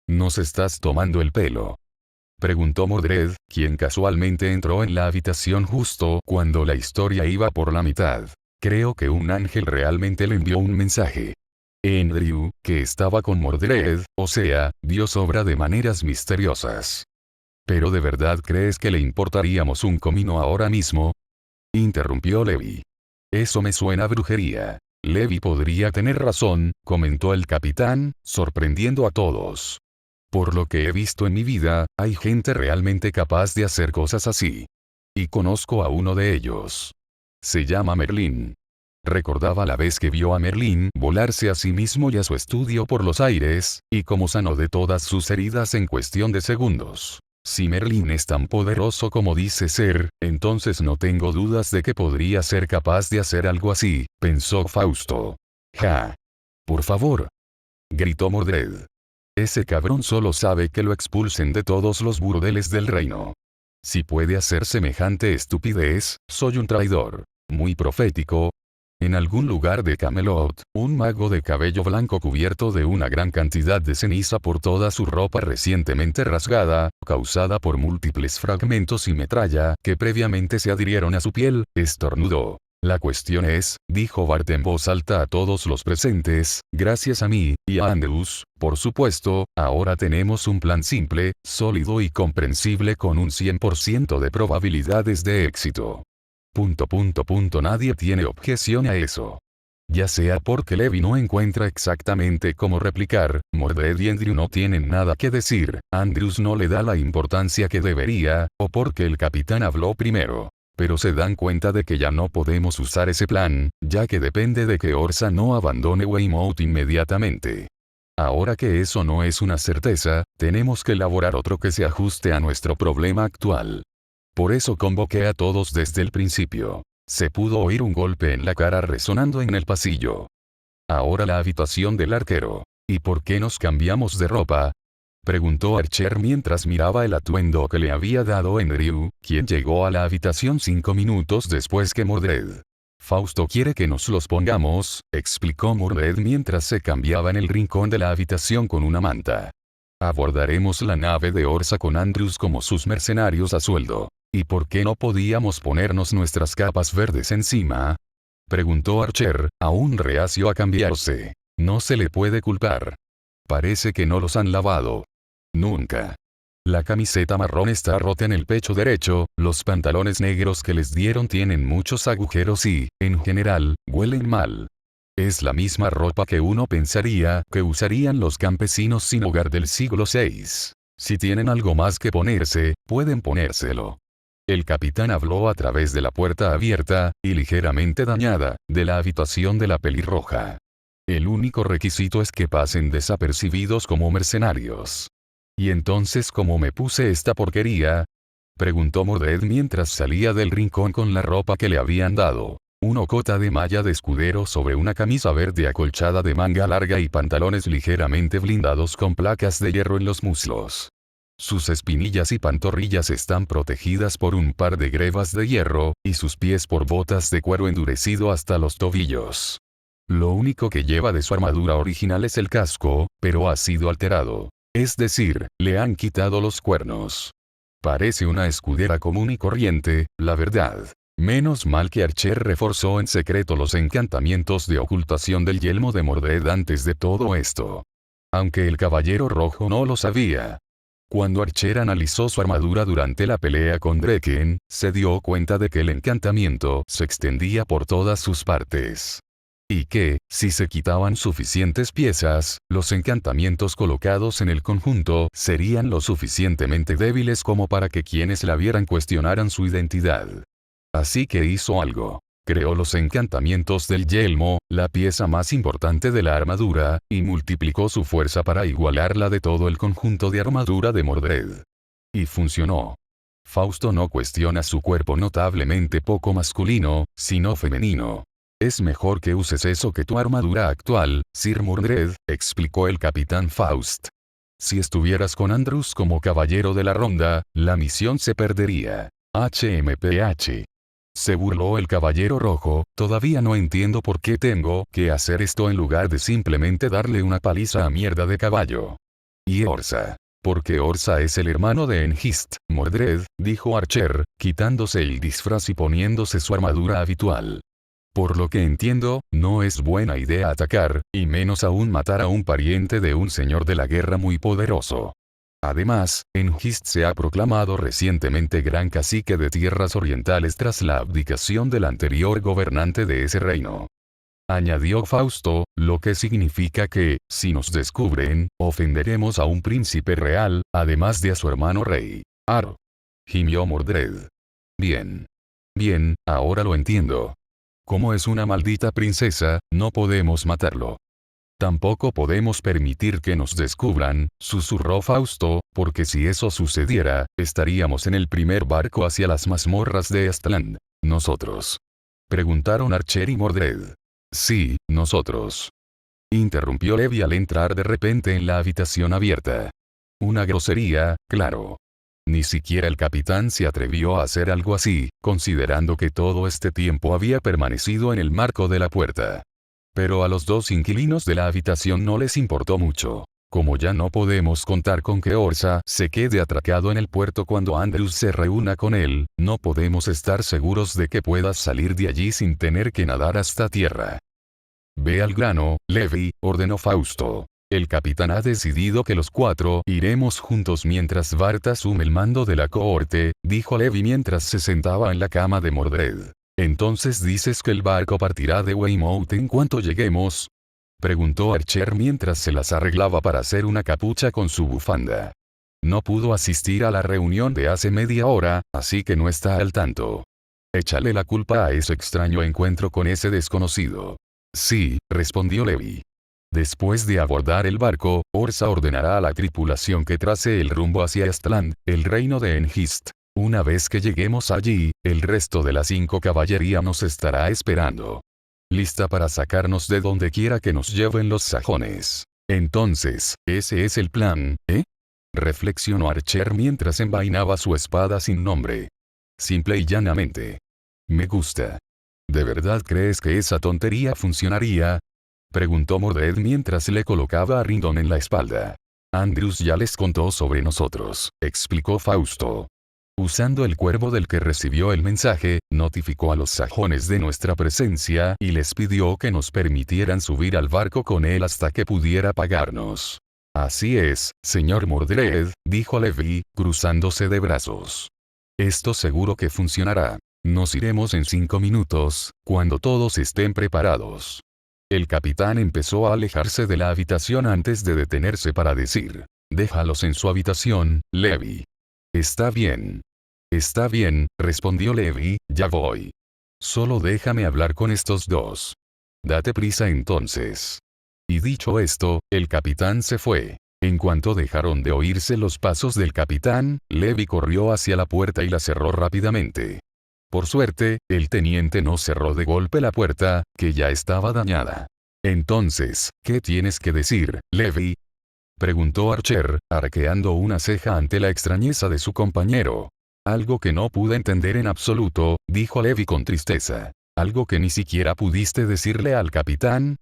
¿Nos estás tomando el pelo? Preguntó Mordred, quien casualmente entró en la habitación justo cuando la historia iba por la mitad. Creo que un ángel realmente le envió un mensaje. Andrew, que estaba con Mordred, o sea, Dios obra de maneras misteriosas. ¿Pero de verdad crees que le importaríamos un comino ahora mismo? Interrumpió Levi. Eso me suena a brujería. Levi podría tener razón, comentó el capitán, sorprendiendo a todos. Por lo que he visto en mi vida, hay gente realmente capaz de hacer cosas así. Y conozco a uno de ellos. Se llama Merlín. Recordaba la vez que vio a Merlín volarse a sí mismo y a su estudio por los aires, y cómo sanó de todas sus heridas en cuestión de segundos. Si Merlín es tan poderoso como dice ser, entonces no tengo dudas de que podría ser capaz de hacer algo así, pensó Fausto. Ja. Por favor. Gritó Mordred. Ese cabrón solo sabe que lo expulsen de todos los burdeles del reino. Si puede hacer semejante estupidez, soy un traidor. Muy profético. En algún lugar de Camelot, un mago de cabello blanco cubierto de una gran cantidad de ceniza por toda su ropa recientemente rasgada, causada por múltiples fragmentos y metralla que previamente se adhirieron a su piel, estornudó. La cuestión es, dijo Bart en voz alta a todos los presentes, gracias a mí, y a Andrews, por supuesto, ahora tenemos un plan simple, sólido y comprensible con un 100% de probabilidades de éxito. Nadie tiene objeción a eso. Ya sea porque Levi no encuentra exactamente cómo replicar, Mordred y Andrew no tienen nada que decir, Andrews no le da la importancia que debería, o porque el capitán habló primero. Pero se dan cuenta de que ya no podemos usar ese plan, ya que depende de que Orsa no abandone Weymouth inmediatamente. Ahora que eso no es una certeza, tenemos que elaborar otro que se ajuste a nuestro problema actual. Por eso convoqué a todos desde el principio. Se pudo oír un golpe en la cara resonando en el pasillo. Ahora la habitación del arquero. ¿Y por qué nos cambiamos de ropa? Preguntó Archer mientras miraba el atuendo que le había dado Andrew, quien llegó a la habitación 5 minutos después que Mordred. Fausto quiere que nos los pongamos, explicó Mordred mientras se cambiaba en el rincón de la habitación con una manta. Abordaremos la nave de Orsa con Andrews como sus mercenarios a sueldo. ¿Y por qué no podíamos ponernos nuestras capas verdes encima? Preguntó Archer, aún reacio a cambiarse. No se le puede culpar. Parece que no los han lavado. Nunca. La camiseta marrón está rota en el pecho derecho, los pantalones negros que les dieron tienen muchos agujeros y, en general, huelen mal. Es la misma ropa que uno pensaría que usarían los campesinos sin hogar del siglo VI. Si tienen algo más que ponerse, pueden ponérselo. El capitán habló a través de la puerta abierta, y ligeramente dañada, de la habitación de la pelirroja. El único requisito es que pasen desapercibidos como mercenarios. ¿Y entonces cómo me puse esta porquería? Preguntó Mordred mientras salía del rincón con la ropa que le habían dado. Una cota de malla de escudero sobre una camisa verde acolchada de manga larga y pantalones ligeramente blindados con placas de hierro en los muslos. Sus espinillas y pantorrillas están protegidas por un par de grebas de hierro, y sus pies por botas de cuero endurecido hasta los tobillos. Lo único que lleva de su armadura original es el casco, pero ha sido alterado. Es decir, le han quitado los cuernos. Parece una escudera común y corriente, la verdad. Menos mal que Archer reforzó en secreto los encantamientos de ocultación del yelmo de Mordred antes de todo esto. Aunque el Caballero Rojo no lo sabía. Cuando Archer analizó su armadura durante la pelea con Draken, se dio cuenta de que el encantamiento se extendía por todas sus partes. Y que, si se quitaban suficientes piezas, los encantamientos colocados en el conjunto serían lo suficientemente débiles como para que quienes la vieran cuestionaran su identidad. Así que hizo algo. Creó los encantamientos del yelmo, la pieza más importante de la armadura, y multiplicó su fuerza para igualar la de todo el conjunto de armadura de Mordred. Y funcionó. Fausto no cuestiona su cuerpo notablemente poco masculino, sino femenino. Es mejor que uses eso que tu armadura actual, Sir Mordred, explicó el capitán Faust. Si estuvieras con Andrews como caballero de la ronda, la misión se perdería. HMPH. Se burló el Caballero Rojo, todavía no entiendo por qué tengo que hacer esto en lugar de simplemente darle una paliza a mierda de caballo. Y Orsa. Porque Orsa es el hermano de Hengist, Mordred, dijo Archer, quitándose el disfraz y poniéndose su armadura habitual. Por lo que entiendo, no es buena idea atacar, y menos aún matar a un pariente de un señor de la guerra muy poderoso. Además, Hengist se ha proclamado recientemente gran cacique de tierras orientales tras la abdicación del anterior gobernante de ese reino. Añadió Fausto, lo que significa que, si nos descubren, ofenderemos a un príncipe real, además de a su hermano rey. Ar. Gimió Mordred. Bien. Bien, ahora lo entiendo. Como es una maldita princesa, no podemos matarlo. Tampoco podemos permitir que nos descubran, susurró Fausto, porque si eso sucediera, estaríamos en el primer barco hacia las mazmorras de Astland. ¿Nosotros? Preguntaron Archer y Mordred. Sí, nosotros. Interrumpió Levi al entrar de repente en la habitación abierta. Una grosería, claro. Ni siquiera el capitán se atrevió a hacer algo así, considerando que todo este tiempo había permanecido en el marco de la puerta. Pero a los dos inquilinos de la habitación no les importó mucho. Como ya no podemos contar con que Orsa se quede atracado en el puerto cuando Andrews se reúna con él, no podemos estar seguros de que puedas salir de allí sin tener que nadar hasta tierra. Ve al grano, Levi, ordenó Fausto. El capitán ha decidido que los cuatro iremos juntos mientras Bart asume el mando de la cohorte, dijo Levi mientras se sentaba en la cama de Mordred. ¿Entonces dices que el barco partirá de Weymouth en cuanto lleguemos? Preguntó Archer mientras se las arreglaba para hacer una capucha con su bufanda. No pudo asistir a la reunión de hace media hora, así que no está al tanto. Échale la culpa a ese extraño encuentro con ese desconocido. Sí, respondió Levi. Después de abordar el barco, Orsa ordenará a la tripulación que trace el rumbo hacia Estland, el reino de Enhist. Una vez que lleguemos allí, el resto de la 5 caballería nos estará esperando. Lista para sacarnos de donde quiera que nos lleven los sajones. Entonces, ese es el plan, ¿eh? Reflexionó Archer mientras envainaba su espada sin nombre. Simple y llanamente. Me gusta. ¿De verdad crees que esa tontería funcionaría? Preguntó Mordred mientras le colocaba a Rindon en la espalda. Andrews ya les contó sobre nosotros, explicó Fausto. Usando el cuervo del que recibió el mensaje, notificó a los sajones de nuestra presencia y les pidió que nos permitieran subir al barco con él hasta que pudiera pagarnos. Así es, señor Mordred, dijo Levi, cruzándose de brazos. Esto seguro que funcionará. Nos iremos en 5 minutos, cuando todos estén preparados. El capitán empezó a alejarse de la habitación antes de detenerse para decir: déjalos en su habitación, Levi. Está bien. Está bien, respondió Levi, ya voy. Solo déjame hablar con estos dos. Date prisa entonces. Y dicho esto, el capitán se fue. En cuanto dejaron de oírse los pasos del capitán, Levi corrió hacia la puerta y la cerró rápidamente. Por suerte, el teniente no cerró de golpe la puerta, que ya estaba dañada. Entonces, ¿qué tienes que decir, Levi? Preguntó Archer, arqueando una ceja ante la extrañeza de su compañero. Algo que no pude entender en absoluto, dijo Levi con tristeza. ¿Algo que ni siquiera pudiste decirle al capitán?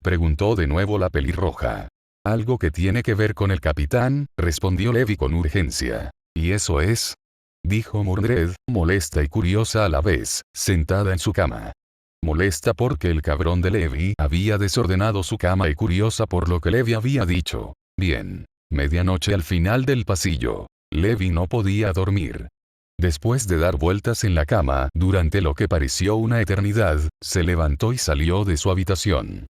Preguntó de nuevo la pelirroja. Algo que tiene que ver con el capitán, respondió Levi con urgencia. ¿Y eso es? Dijo Mordred, molesta y curiosa a la vez, sentada en su cama. Molesta porque el cabrón de Levi había desordenado su cama y curiosa por lo que Levi había dicho. Bien. Medianoche al final del pasillo. Levi no podía dormir. Después de dar vueltas en la cama durante lo que pareció una eternidad, se levantó y salió de su habitación.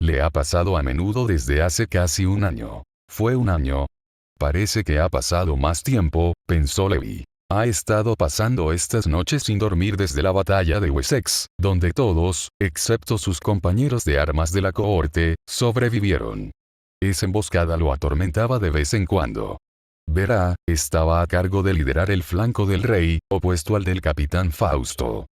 Le ha pasado a menudo desde hace casi un año. ¿Fue un año? Parece que ha pasado más tiempo, pensó Levi. Ha estado pasando estas noches sin dormir desde la batalla de Wessex, donde todos, excepto sus compañeros de armas de la cohorte, sobrevivieron. Esa emboscada lo atormentaba de vez en cuando. Verá, estaba a cargo de liderar el flanco del rey, opuesto al del capitán Fausto.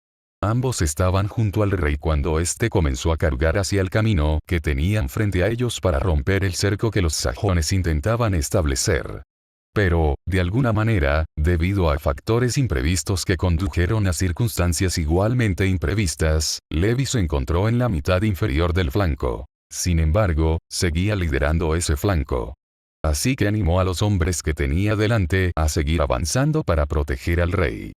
Ambos estaban junto al rey cuando éste comenzó a cargar hacia el camino que tenían frente a ellos para romper el cerco que los sajones intentaban establecer. Pero, de alguna manera, debido a factores imprevistos que condujeron a circunstancias igualmente imprevistas, Levi se encontró en la mitad inferior del flanco. Sin embargo, seguía liderando ese flanco. Así que animó a los hombres que tenía delante a seguir avanzando para proteger al rey.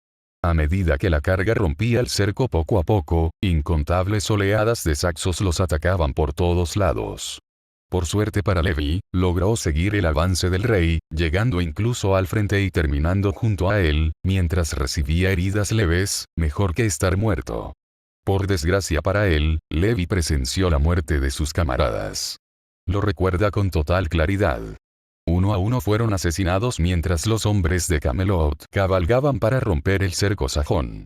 A medida que la carga rompía el cerco poco a poco, incontables oleadas de saxos los atacaban por todos lados. Por suerte para Levi, logró seguir el avance del rey, llegando incluso al frente y terminando junto a él, mientras recibía heridas leves, mejor que estar muerto. Por desgracia para él, Levi presenció la muerte de sus camaradas. Lo recuerda con total claridad. Uno a uno fueron asesinados mientras los hombres de Camelot cabalgaban para romper el cerco sajón.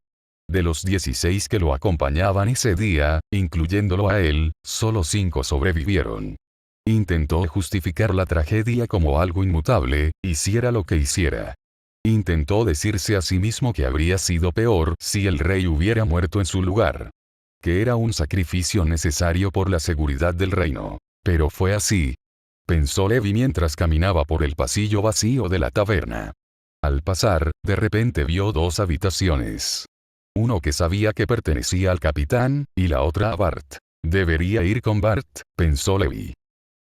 De los 16 que lo acompañaban ese día, incluyéndolo a él, solo 5 sobrevivieron. Intentó justificar la tragedia como algo inmutable, hiciera lo que hiciera. Intentó decirse a sí mismo que habría sido peor si el rey hubiera muerto en su lugar. que era un sacrificio necesario por la seguridad del reino. Pero fue así. Pensó Levi mientras caminaba por el pasillo vacío de la taberna. Al pasar, de repente vio dos habitaciones. Uno que sabía que pertenecía al capitán, y la otra a Bart. Debería ir con Bart, pensó Levi.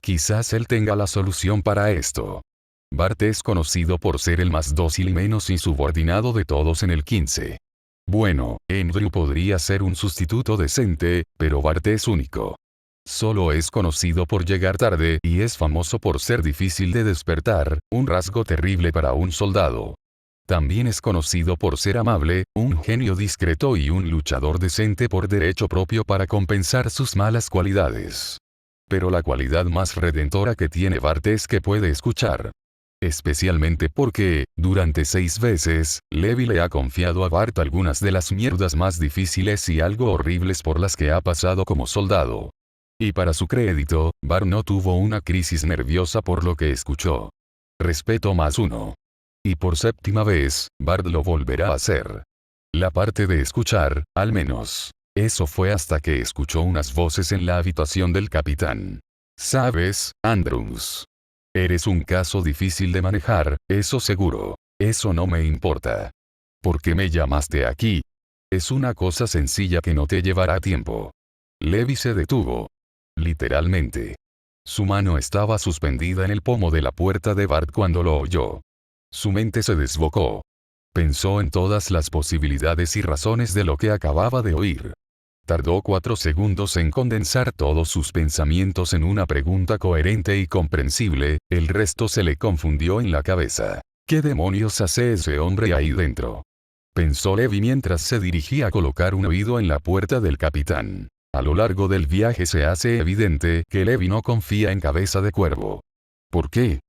Quizás él tenga la solución para esto. Bart es conocido por ser el más dócil y menos insubordinado de todos en el 15. Bueno, Andrew podría ser un sustituto decente, pero Bart es único. Solo es conocido por llegar tarde y es famoso por ser difícil de despertar, un rasgo terrible para un soldado. También es conocido por ser amable, un genio discreto y un luchador decente por derecho propio para compensar sus malas cualidades. Pero la cualidad más redentora que tiene Bart es que puede escuchar. Especialmente porque, durante 6 veces, Levi le ha confiado a Bart algunas de las mierdas más difíciles y algo horribles por las que ha pasado como soldado. Y para su crédito, Bart no tuvo una crisis nerviosa por lo que escuchó. Respeto +1. Y por 7ª vez, Bart lo volverá a hacer. La parte de escuchar, al menos. Eso fue hasta que escuchó unas voces en la habitación del capitán. ¿Sabes, Andrews? Eres un caso difícil de manejar, eso seguro. Eso no me importa. ¿Por qué me llamaste aquí? Es una cosa sencilla que no te llevará tiempo. Levi se detuvo. Literalmente. Su mano estaba suspendida en el pomo de la puerta de Bart cuando lo oyó. Su mente se desbocó. Pensó en todas las posibilidades y razones de lo que acababa de oír. Tardó 4 segundos en condensar todos sus pensamientos en una pregunta coherente y comprensible, el resto se le confundió en la cabeza. ¿Qué demonios hace ese hombre ahí dentro? Pensó Levi mientras se dirigía a colocar un oído en la puerta del capitán. A lo largo del viaje se hace evidente que Levi no confía en Cabeza de Cuervo. ¿Por qué?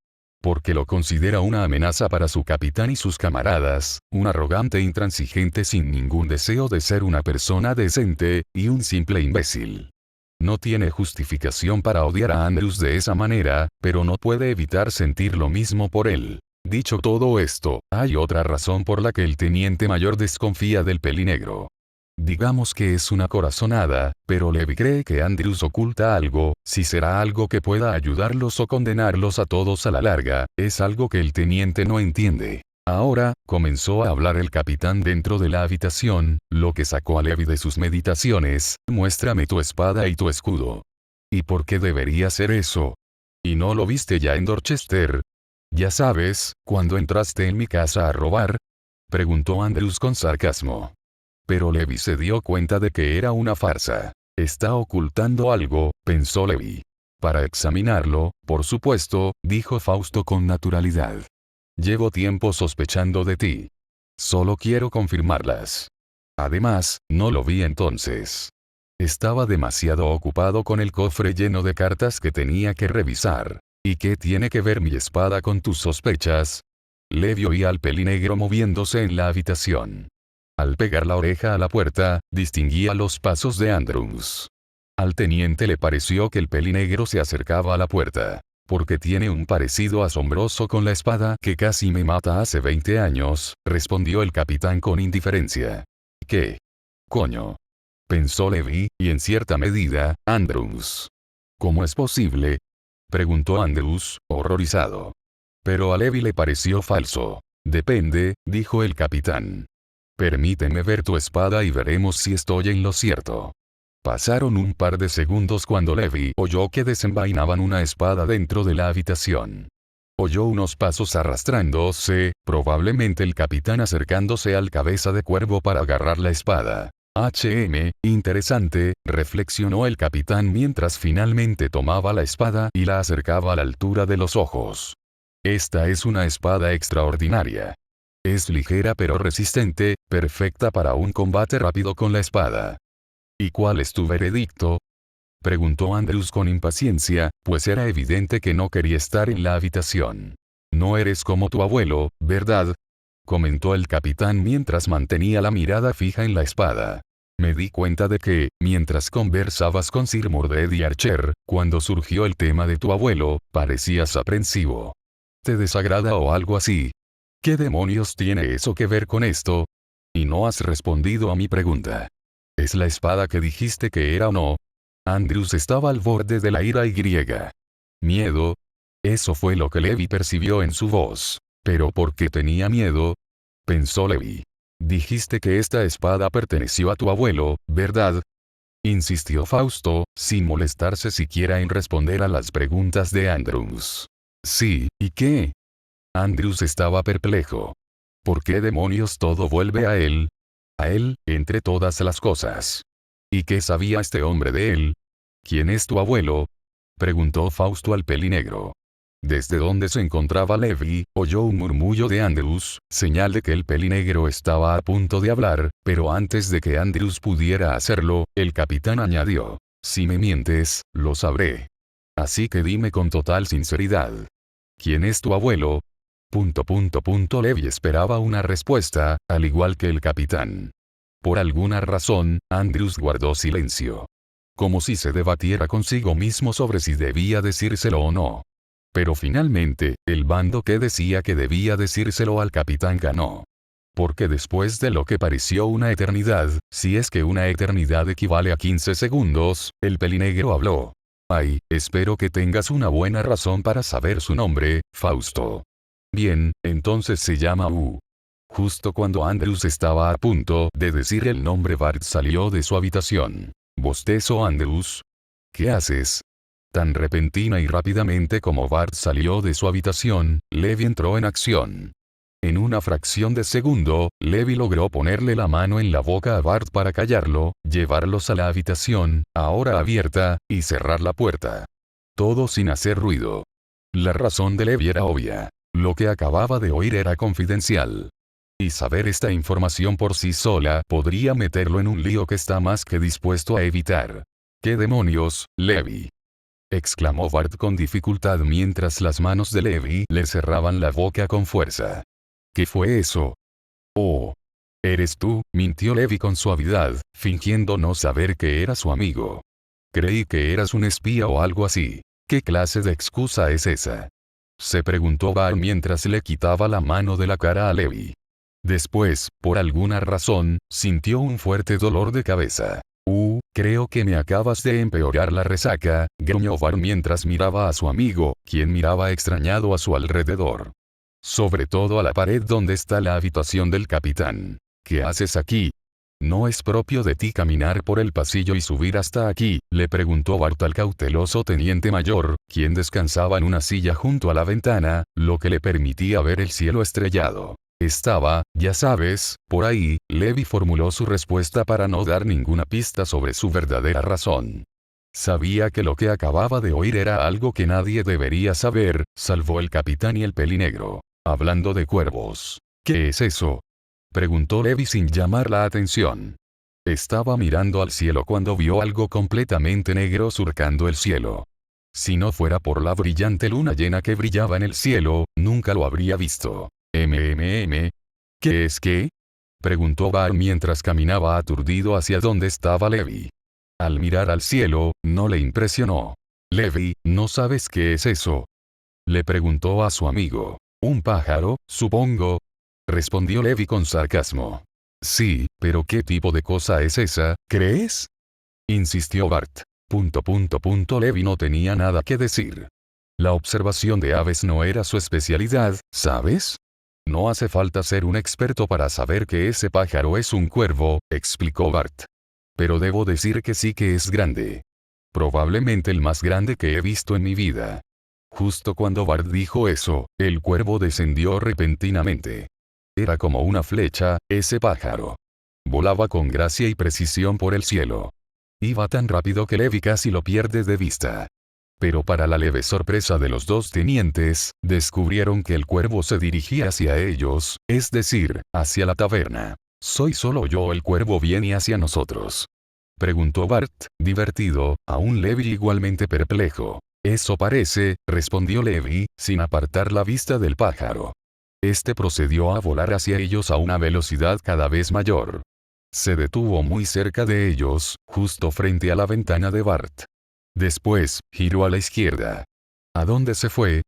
Porque lo considera una amenaza para su capitán y sus camaradas, un arrogante intransigente sin ningún deseo de ser una persona decente, y un simple imbécil. No tiene justificación para odiar a Andrews de esa manera, pero no puede evitar sentir lo mismo por él. Dicho todo esto, hay otra razón por la que el teniente mayor desconfía del pelinegro. Digamos que es una corazonada, pero Levi cree que Andrews oculta algo, si será algo que pueda ayudarlos o condenarlos a todos a la larga, es algo que el teniente no entiende. Ahora, comenzó a hablar el capitán dentro de la habitación, lo que sacó a Levi de sus meditaciones, muéstrame tu espada y tu escudo. ¿Y por qué debería ser eso? ¿Y no lo viste ya en Dorchester? Ya sabes, cuando entraste en mi casa a robar, preguntó Andrews con sarcasmo. Pero Levi se dio cuenta de que era una farsa. Está ocultando algo, pensó Levi. Para examinarlo, por supuesto, dijo Fausto con naturalidad. Llevo tiempo sospechando de ti. Solo quiero confirmarlas. Además, no lo vi entonces. Estaba demasiado ocupado con el cofre lleno de cartas que tenía que revisar. ¿Y qué tiene que ver mi espada con tus sospechas? Levi oía al pelinegro moviéndose en la habitación. Al pegar la oreja a la puerta, distinguía los pasos de Andrews. Al teniente le pareció que el pelinegro se acercaba a la puerta. Porque tiene un parecido asombroso con la espada que casi me mata hace 20 años, respondió el capitán con indiferencia. ¿Qué? Coño. Pensó Levi, y en cierta medida, Andrews. ¿Cómo es posible? Preguntó Andrews, horrorizado. Pero a Levi le pareció falso. Depende, dijo el capitán. Permíteme ver tu espada y veremos si estoy en lo cierto. Pasaron un par de segundos cuando Levi oyó que desenvainaban una espada dentro de la habitación. Oyó unos pasos arrastrándose, probablemente el capitán acercándose al Cabeza de Cuervo para agarrar la espada. Interesante, reflexionó el capitán mientras finalmente tomaba la espada y la acercaba a la altura de los ojos. Esta es una espada extraordinaria. Es ligera pero resistente, perfecta para un combate rápido con la espada. ¿Y cuál es tu veredicto? Preguntó Andrews con impaciencia, pues era evidente que no quería estar en la habitación. No eres como tu abuelo, ¿verdad? Comentó el capitán mientras mantenía la mirada fija en la espada. Me di cuenta de que, mientras conversabas con Sir Mordred Archer, cuando surgió el tema de tu abuelo, parecías aprensivo. ¿Te desagrada o algo así? ¿Qué demonios tiene eso que ver con esto? Y no has respondido a mi pregunta. ¿Es la espada que dijiste que era o no? Andrews estaba al borde de la ira y griega. ¿Miedo? Eso fue lo que Levi percibió en su voz. ¿Pero por qué tenía miedo? Pensó Levi. Dijiste que esta espada perteneció a tu abuelo, ¿verdad? Insistió Fausto, sin molestarse siquiera en responder a las preguntas de Andrews. Sí, ¿y qué? Andrews estaba perplejo. ¿Por qué demonios todo vuelve a él? A él, entre todas las cosas. ¿Y qué sabía este hombre de él? ¿Quién es tu abuelo? Preguntó Fausto al pelinegro. Desde donde se encontraba Levi, oyó un murmullo de Andrews, señal de que el pelinegro estaba a punto de hablar, pero antes de que Andrews pudiera hacerlo, el capitán añadió: si me mientes, lo sabré. Así que dime con total sinceridad. ¿Quién es tu abuelo? Levi esperaba una respuesta, al igual que el capitán. Por alguna razón, Andrews guardó silencio. Como si se debatiera consigo mismo sobre si debía decírselo o no. Pero finalmente, el bando que decía que debía decírselo al capitán ganó. Porque después de lo que pareció una eternidad, si es que una eternidad equivale a 15 segundos, el pelinegro habló. Ay, espero que tengas una buena razón para saber su nombre, Fausto. Bien, entonces se llama U. Justo cuando Andrews estaba a punto de decir el nombre, Bart salió de su habitación. Bostezó Andrews. ¿Qué haces? Tan repentina y rápidamente como Bart salió de su habitación, Levi entró en acción. En una fracción de segundo, Levi logró ponerle la mano en la boca a Bart para callarlo, llevarlos a la habitación, ahora abierta, y cerrar la puerta. Todo sin hacer ruido. La razón de Levi era obvia. Lo que acababa de oír era confidencial. Y saber esta información por sí sola podría meterlo en un lío que está más que dispuesto a evitar. ¿Qué demonios, Levi? Exclamó Bart con dificultad mientras las manos de Levi le cerraban la boca con fuerza. ¿Qué fue eso? Oh. ¿Eres tú?, mintió Levi con suavidad, fingiendo no saber que era su amigo. Creí que eras un espía o algo así. ¿Qué clase de excusa es esa? Se preguntó Bart mientras le quitaba la mano de la cara a Levi. Después, por alguna razón, sintió un fuerte dolor de cabeza. Creo que me acabas de empeorar la resaca, gruñó Bart mientras miraba a su amigo, quien miraba extrañado a su alrededor. Sobre todo a la pared donde está la habitación del capitán. ¿Qué haces aquí? ¿No es propio de ti caminar por el pasillo y subir hasta aquí?, le preguntó Bart al cauteloso teniente mayor, quien descansaba en una silla junto a la ventana, lo que le permitía ver el cielo estrellado. Estaba, ya sabes, por ahí. Levi formuló su respuesta para no dar ninguna pista sobre su verdadera razón. Sabía que lo que acababa de oír era algo que nadie debería saber, salvo el capitán y el pelinegro. Hablando de cuervos. ¿Qué es eso?, preguntó Levi sin llamar la atención. Estaba mirando al cielo cuando vio algo completamente negro surcando el cielo. Si no fuera por la brillante luna llena que brillaba en el cielo, nunca lo habría visto. ¿Qué es qué?, preguntó Bart mientras caminaba aturdido hacia donde estaba Levi. Al mirar al cielo, no le impresionó. Levi, ¿no sabes qué es eso?, le preguntó a su amigo. Un pájaro, supongo, respondió Levi con sarcasmo. Sí, pero ¿qué tipo de cosa es esa, crees?, insistió Bart. Levi no tenía nada que decir. La observación de aves no era su especialidad, ¿sabes? No hace falta ser un experto para saber que ese pájaro es un cuervo, explicó Bart. Pero debo decir que sí que es grande. Probablemente el más grande que he visto en mi vida. Justo cuando Bart dijo eso, el cuervo descendió repentinamente. Era como una flecha, ese pájaro. Volaba con gracia y precisión por el cielo. Iba tan rápido que Levi casi lo pierde de vista. Pero para la leve sorpresa de los dos tenientes, descubrieron que el cuervo se dirigía hacia ellos, es decir, hacia la taberna. ¿Soy solo yo o el cuervo viene hacia nosotros?, preguntó Bart, divertido, aún Levi igualmente perplejo. Eso parece, respondió Levi, sin apartar la vista del pájaro. Este procedió a volar hacia ellos a una velocidad cada vez mayor. Se detuvo muy cerca de ellos, justo frente a la ventana de Bart. Después, giró a la izquierda. ¿A dónde se fue?,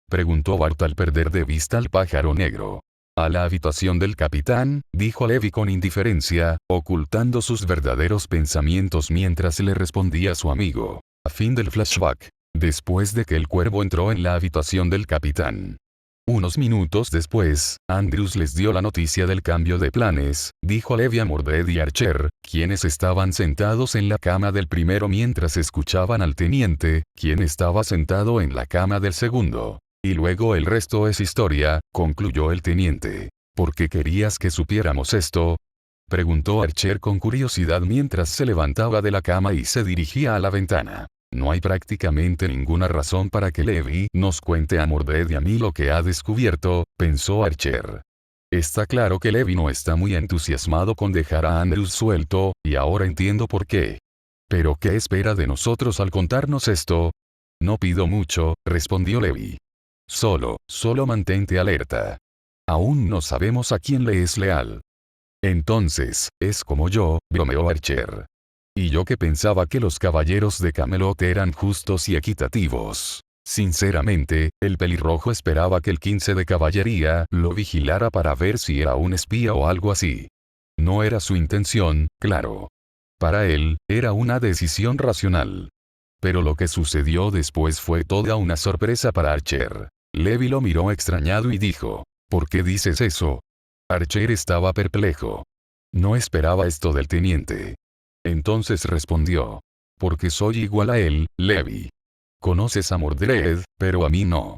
preguntó Bart al perder de vista al pájaro negro. A la habitación del capitán, dijo Levi con indiferencia, ocultando sus verdaderos pensamientos mientras le respondía a su amigo. A fin del flashback. Después de que el cuervo entró en la habitación del capitán. Unos minutos después, Andrews les dio la noticia del cambio de planes, dijo Levi a Mordred y Archer, quienes estaban sentados en la cama del primero mientras escuchaban al teniente, quien estaba sentado en la cama del segundo. Y luego el resto es historia, concluyó el teniente. ¿Por qué querías que supiéramos esto? Preguntó Archer con curiosidad mientras se levantaba de la cama y se dirigía a la ventana. No hay prácticamente ninguna razón para que Levi nos cuente a Mordred y a mí lo que ha descubierto, pensó Archer. Está claro que Levi no está muy entusiasmado con dejar a Andrews suelto, y ahora entiendo por qué. ¿Pero qué espera de nosotros al contarnos esto? No pido mucho, respondió Levi. Solo mantente alerta. Aún no sabemos a quién le es leal. Entonces, es como yo, bromeó Archer. Y yo que pensaba que los caballeros de Camelot eran justos y equitativos. Sinceramente, el pelirrojo esperaba que el 15 de caballería lo vigilara para ver si era un espía o algo así. No era su intención, claro. Para él, era una decisión racional. Pero lo que sucedió después fue toda una sorpresa para Archer. Levi lo miró extrañado y dijo, ¿por qué dices eso? Archer estaba perplejo. No esperaba esto del teniente. Entonces respondió. Porque soy igual a él, Levi. Conoces a Mordred, pero a mí no.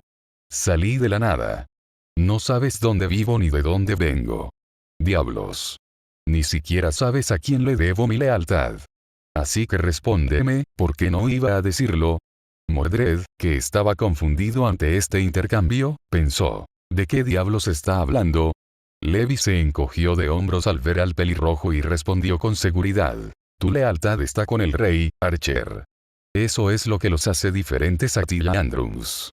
Salí de la nada. No sabes dónde vivo ni de dónde vengo. Diablos. Ni siquiera sabes a quién le debo mi lealtad. Así que respóndeme, ¿por qué no iba a decirlo? Mordred, que estaba confundido ante este intercambio, pensó. ¿De qué diablos está hablando? Levi se encogió de hombros al ver al pelirrojo y respondió con seguridad. Tu lealtad está con el rey, Archer. Eso es lo que los hace diferentes a ti y a Andrews.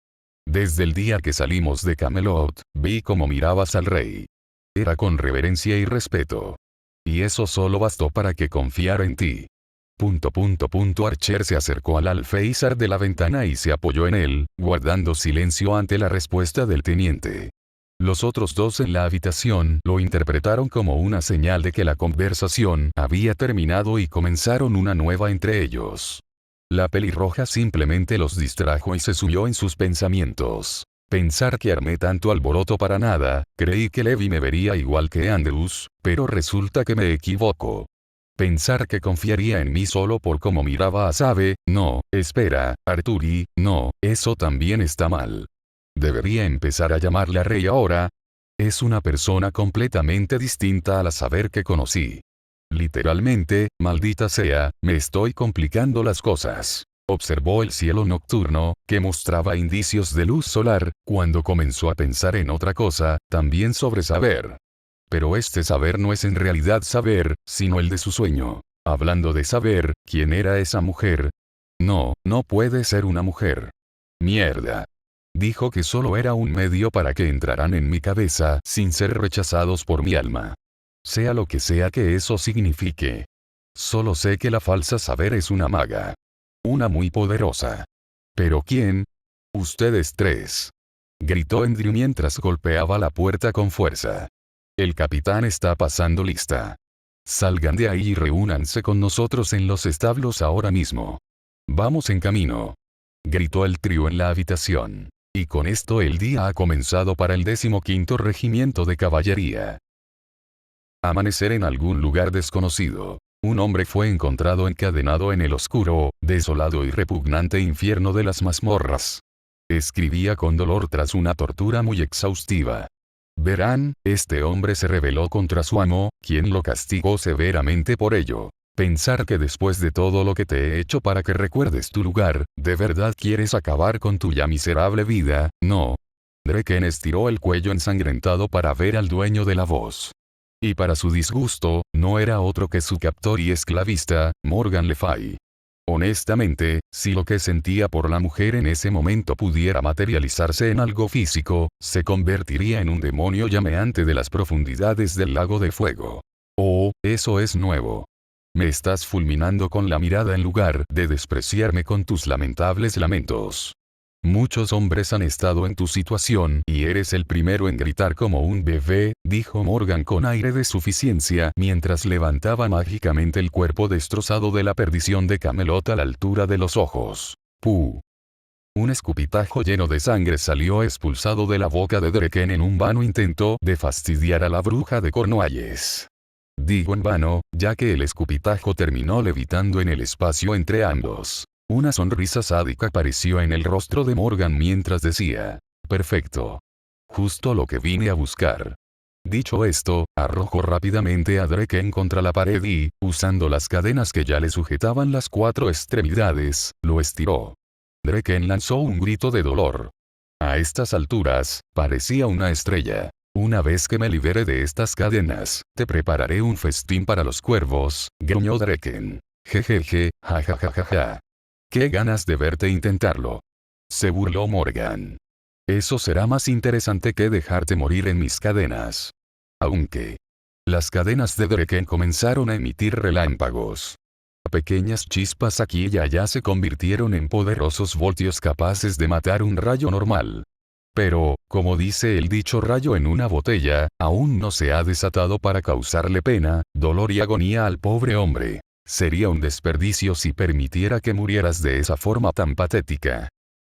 Desde el día que salimos de Camelot, vi cómo mirabas al rey. Era con reverencia y respeto. Y eso solo bastó para que confiara en ti. Archer se acercó al alféizar de la ventana y se apoyó en él, guardando silencio ante la respuesta del teniente. Los otros dos en la habitación lo interpretaron como una señal de que la conversación había terminado y comenzaron una nueva entre ellos. La pelirroja simplemente los distrajo y se sumió en sus pensamientos. Pensar que armé tanto alboroto para nada, creí que Levi me vería igual que Andrews, pero resulta que me equivoco. Pensar que confiaría en mí solo por cómo miraba a Sabe, no, espera, Arturi, no, eso también está mal. ¿Debería empezar a llamarle a Rey ahora? Es una persona completamente distinta a la Saber que conocí. Literalmente, maldita sea, me estoy complicando las cosas. Observó el cielo nocturno, que mostraba indicios de luz solar, cuando comenzó a pensar en otra cosa, también sobre Saber. Pero este saber no es en realidad saber, sino el de su sueño. Hablando de saber, ¿quién era esa mujer? No, no puede ser una mujer. Mierda. Dijo que solo era un medio para que entraran en mi cabeza sin ser rechazados por mi alma. Sea lo que sea que eso signifique. Solo sé que la falsa saber es una maga. Una muy poderosa. ¿Pero quién? Ustedes tres. Gritó Andrew mientras golpeaba la puerta con fuerza. El capitán está pasando lista. Salgan de ahí y reúnanse con nosotros en los establos ahora mismo. Vamos en camino. Gritó el trío en la habitación. Y con esto el día ha comenzado para el 15º Regimiento de Caballería. Amanecer en algún lugar desconocido. Un hombre fue encontrado encadenado en el oscuro, desolado y repugnante infierno de las mazmorras. Escribía con dolor tras una tortura muy exhaustiva. Verán, este hombre se rebeló contra su amo, quien lo castigó severamente por ello. Pensar que después de todo lo que te he hecho para que recuerdes tu lugar, ¿de verdad quieres acabar con tu ya miserable vida? No. Draken estiró el cuello ensangrentado para ver al dueño de la voz. Y para su disgusto, no era otro que su captor y esclavista, Morgan Le Fay. Honestamente, si lo que sentía por la mujer en ese momento pudiera materializarse en algo físico, se convertiría en un demonio llameante de las profundidades del lago de fuego. Oh, eso es nuevo. Me estás fulminando con la mirada en lugar de despreciarme con tus lamentables lamentos. Muchos hombres han estado en tu situación y eres el primero en gritar como un bebé, dijo Morgan con aire de suficiencia mientras levantaba mágicamente el cuerpo destrozado de la perdición de Camelot a la altura de los ojos. ¡Puh! Un escupitajo lleno de sangre salió expulsado de la boca de Draken en un vano intento de fastidiar a la bruja de Cornualles. Digo en vano, ya que el escupitajo terminó levitando en el espacio entre ambos. Una sonrisa sádica apareció en el rostro de Morgan mientras decía: perfecto. Justo lo que vine a buscar. Dicho esto, arrojó rápidamente a Draken contra la pared y, usando las cadenas que ya le sujetaban las 4 extremidades, lo estiró. Draken lanzó un grito de dolor. A estas alturas, parecía una estrella. Una vez que me libere de estas cadenas, te prepararé un festín para los cuervos, gruñó Draken. Jejeje, jajajaja. Qué ganas de verte intentarlo. Se burló Morgan. Eso será más interesante que dejarte morir en mis cadenas. Aunque. Las cadenas de Draken comenzaron a emitir relámpagos. Pequeñas chispas aquí y allá se convirtieron en poderosos voltios capaces de matar un rayo normal. Pero, como dice el dicho rayo en una botella, aún no se ha desatado para causarle pena, dolor y agonía al pobre hombre. Sería un desperdicio si permitiera que murieras de esa forma tan patética.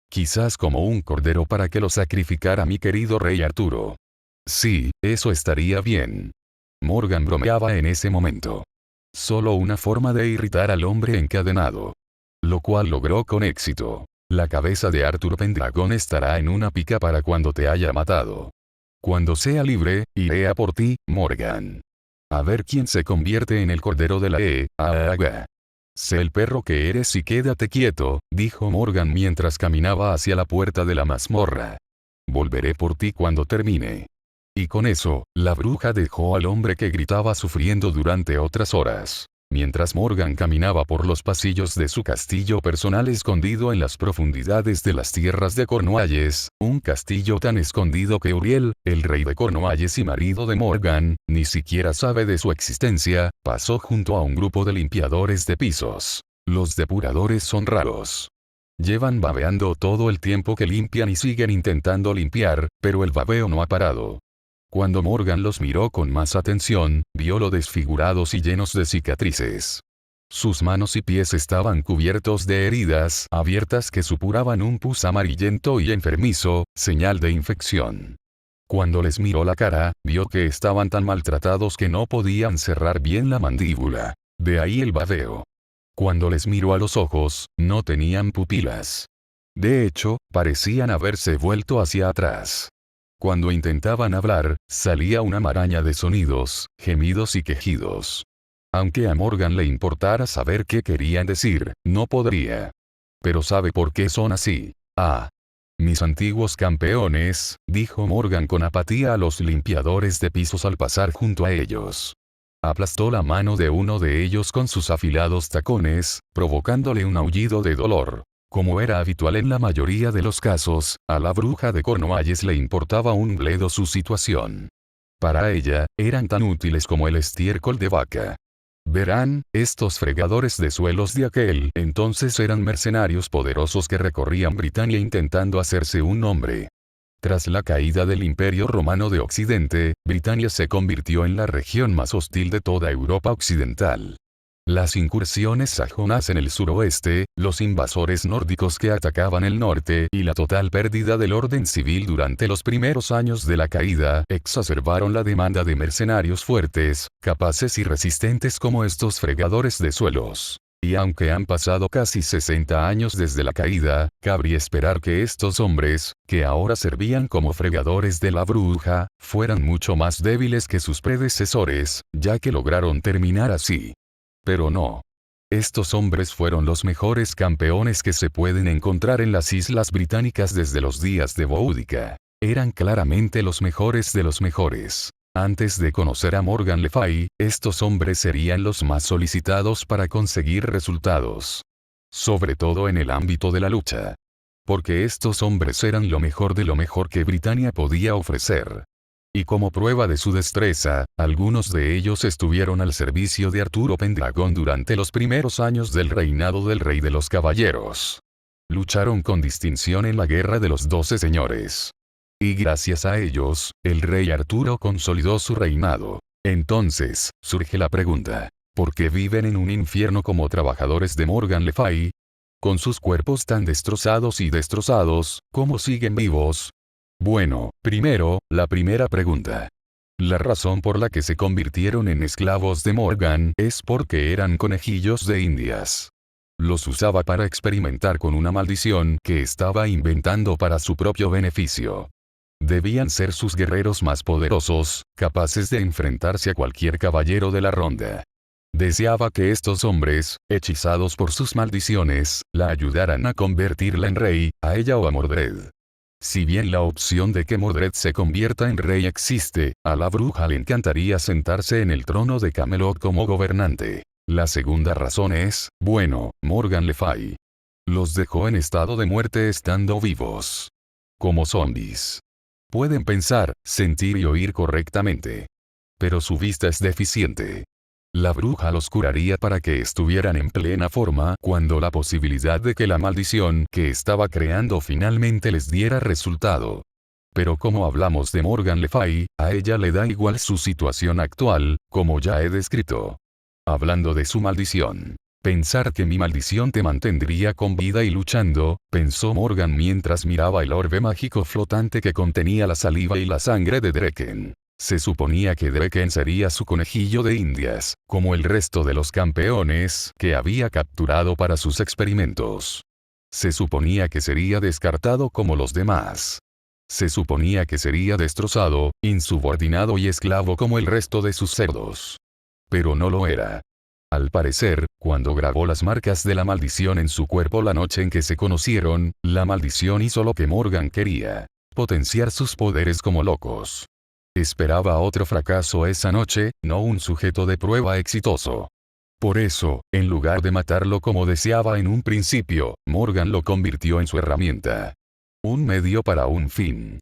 Quizás como un cordero para que lo sacrificara mi querido rey Arturo. Sí, eso estaría bien. Morgan bromeaba en ese momento. Solo una forma de irritar al hombre encadenado. Lo cual logró con éxito. La cabeza de Arthur Pendragon estará en una pica para cuando te haya matado. Cuando sea libre, iré a por ti, Morgan. A ver quién se convierte en el cordero de la Sé el perro que eres y quédate quieto, dijo Morgan mientras caminaba hacia la puerta de la mazmorra. Volveré por ti cuando termine. Y con eso, la bruja dejó al hombre que gritaba sufriendo durante otras horas. Mientras Morgan caminaba por los pasillos de su castillo personal escondido en las profundidades de las tierras de Cornualles, un castillo tan escondido que Uriel, el rey de Cornualles y marido de Morgan, ni siquiera sabe de su existencia, pasó junto a un grupo de limpiadores de pisos. Los depuradores son raros. Llevan babeando todo el tiempo que limpian y siguen intentando limpiar, pero el babeo no ha parado. Cuando Morgan los miró con más atención, vio lo desfigurados y llenos de cicatrices. Sus manos y pies estaban cubiertos de heridas abiertas que supuraban un pus amarillento y enfermizo, señal de infección. Cuando les miró la cara, vio que estaban tan maltratados que no podían cerrar bien la mandíbula. De ahí el babeo. Cuando les miró a los ojos, no tenían pupilas. De hecho, parecían haberse vuelto hacia atrás. Cuando intentaban hablar, salía una maraña de sonidos, gemidos y quejidos. Aunque a Morgan le importara saber qué querían decir, no podría. Pero sabe por qué son así. Ah. Mis antiguos campeones, dijo Morgan con apatía a los limpiadores de pisos al pasar junto a ellos. Aplastó la mano de uno de ellos con sus afilados tacones, provocándole un aullido de dolor. Como era habitual en la mayoría de los casos, a la bruja de Cornualles le importaba un bledo su situación. Para ella, eran tan útiles como el estiércol de vaca. Verán, estos fregadores de suelos de aquel entonces eran mercenarios poderosos que recorrían Britania intentando hacerse un nombre. Tras la caída del Imperio Romano de Occidente, Britania se convirtió en la región más hostil de toda Europa occidental. Las incursiones sajonas en el suroeste, los invasores nórdicos que atacaban el norte y la total pérdida del orden civil durante los primeros años de la caída exacerbaron la demanda de mercenarios fuertes, capaces y resistentes como estos fregadores de suelos. Y aunque han pasado casi 60 años desde la caída, cabría esperar que estos hombres, que ahora servían como fregadores de la bruja, fueran mucho más débiles que sus predecesores, ya que lograron terminar así. Pero no. Estos hombres fueron los mejores campeones que se pueden encontrar en las islas británicas desde los días de Boudica. Eran claramente los mejores de los mejores. Antes de conocer a Morgan Le Fay, estos hombres serían los más solicitados para conseguir resultados. Sobre todo en el ámbito de la lucha. Porque estos hombres eran lo mejor de lo mejor que Britania podía ofrecer. Y como prueba de su destreza, algunos de ellos estuvieron al servicio de Arturo Pendragon durante los primeros años del reinado del Rey de los Caballeros. Lucharon con distinción en la Guerra de los 12 Señores. Y gracias a ellos, el rey Arturo consolidó su reinado. Entonces, surge la pregunta: ¿por qué viven en un infierno como trabajadores de Morgan Le Fay? Con sus cuerpos tan destrozados, ¿cómo siguen vivos? Bueno, primero, la primera pregunta. La razón por la que se convirtieron en esclavos de Morgan es porque eran conejillos de Indias. Los usaba para experimentar con una maldición que estaba inventando para su propio beneficio. Debían ser sus guerreros más poderosos, capaces de enfrentarse a cualquier caballero de la ronda. Deseaba que estos hombres, hechizados por sus maldiciones, la ayudaran a convertirla en rey, a ella o a Mordred. Si bien la opción de que Mordred se convierta en rey existe, a la bruja le encantaría sentarse en el trono de Camelot como gobernante. La segunda razón es, bueno, Morgan Le Fay los dejó en estado de muerte estando vivos. Como zombies. Pueden pensar, sentir y oír correctamente. Pero su vista es deficiente. La bruja los curaría para que estuvieran en plena forma cuando la posibilidad de que la maldición que estaba creando finalmente les diera resultado. Pero como hablamos de Morgan Le Fay, a ella le da igual su situación actual, como ya he descrito. Hablando de su maldición. Pensar que mi maldición te mantendría con vida y luchando, pensó Morgan mientras miraba el orbe mágico flotante que contenía la saliva y la sangre de Draken. Se suponía que Draken sería su conejillo de Indias, como el resto de los campeones que había capturado para sus experimentos. Se suponía que sería descartado como los demás. Se suponía que sería destrozado, insubordinado y esclavo como el resto de sus cerdos. Pero no lo era. Al parecer, cuando grabó las marcas de la maldición en su cuerpo la noche en que se conocieron, la maldición hizo lo que Morgan quería: potenciar sus poderes como locos. Esperaba otro fracaso esa noche, no un sujeto de prueba exitoso. Por eso, en lugar de matarlo como deseaba en un principio, Morgan lo convirtió en su herramienta. Un medio para un fin.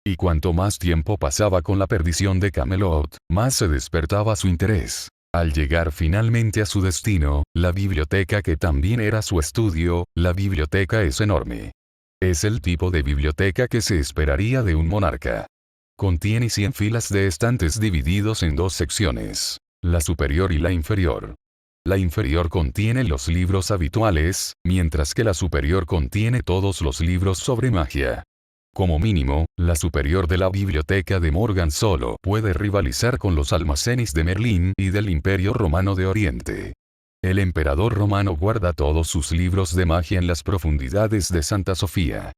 Y cuanto más tiempo pasaba con la perdición de Camelot, más se despertaba su interés. Al llegar finalmente a su destino, la biblioteca que también era su estudio, la biblioteca es enorme. Es el tipo de biblioteca que se esperaría de un monarca. Contiene 100 filas de estantes divididos en dos secciones, la superior y la inferior. La inferior contiene los libros habituales, mientras que la superior contiene todos los libros sobre magia. Como mínimo, la superior de la biblioteca de Morgan solo puede rivalizar con los almacenes de Merlín y del Imperio Romano de Oriente. El emperador romano guarda todos sus libros de magia en las profundidades de Santa Sofía.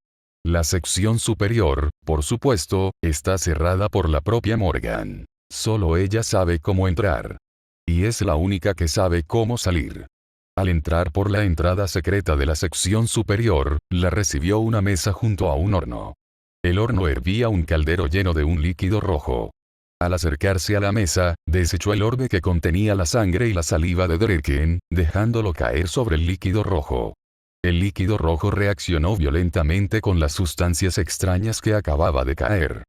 La sección superior, por supuesto, está cerrada por la propia Morgan. Solo ella sabe cómo entrar. Y es la única que sabe cómo salir. Al entrar por la entrada secreta de la sección superior, la recibió una mesa junto a un horno. El horno hervía un caldero lleno de un líquido rojo. Al acercarse a la mesa, desechó el orbe que contenía la sangre y la saliva de Draken, dejándolo caer sobre el líquido rojo. El líquido rojo reaccionó violentamente con las sustancias extrañas que acababa de caer.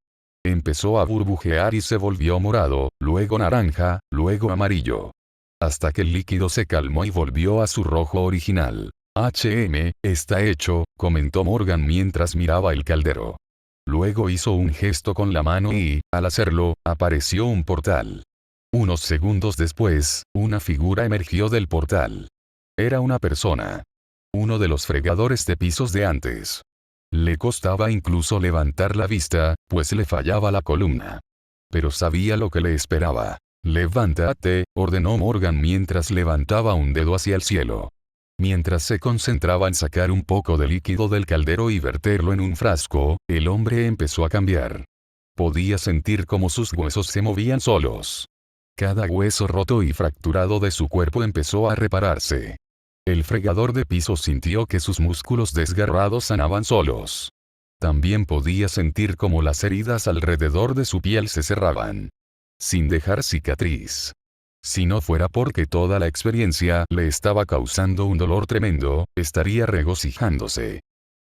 Empezó a burbujear y se volvió morado, luego naranja, luego amarillo. Hasta que el líquido se calmó y volvió a su rojo original. Está hecho, comentó Morgan mientras miraba el caldero. Luego hizo un gesto con la mano y, al hacerlo, apareció un portal. Unos segundos después, una figura emergió del portal. Era una persona. Uno de los fregadores de pisos de antes. Le costaba incluso levantar la vista, pues le fallaba la columna. Pero sabía lo que le esperaba. «Levántate», ordenó Morgan mientras levantaba un dedo hacia el cielo. Mientras se concentraba en sacar un poco de líquido del caldero y verterlo en un frasco, el hombre empezó a cambiar. Podía sentir cómo sus huesos se movían solos. Cada hueso roto y fracturado de su cuerpo empezó a repararse. El fregador de pisos sintió que sus músculos desgarrados sanaban solos. También podía sentir cómo las heridas alrededor de su piel se cerraban, sin dejar cicatriz. Si no fuera porque toda la experiencia le estaba causando un dolor tremendo, estaría regocijándose.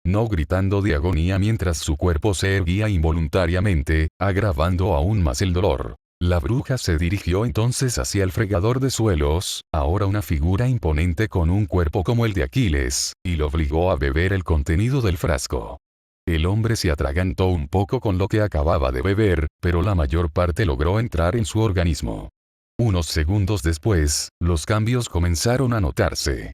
No gritando de agonía mientras su cuerpo se erguía involuntariamente, agravando aún más el dolor. La bruja se dirigió entonces hacia el fregador de suelos, ahora una figura imponente con un cuerpo como el de Aquiles, y lo obligó a beber el contenido del frasco. El hombre se atragantó un poco con lo que acababa de beber, pero la mayor parte logró entrar en su organismo. Unos segundos después, los cambios comenzaron a notarse.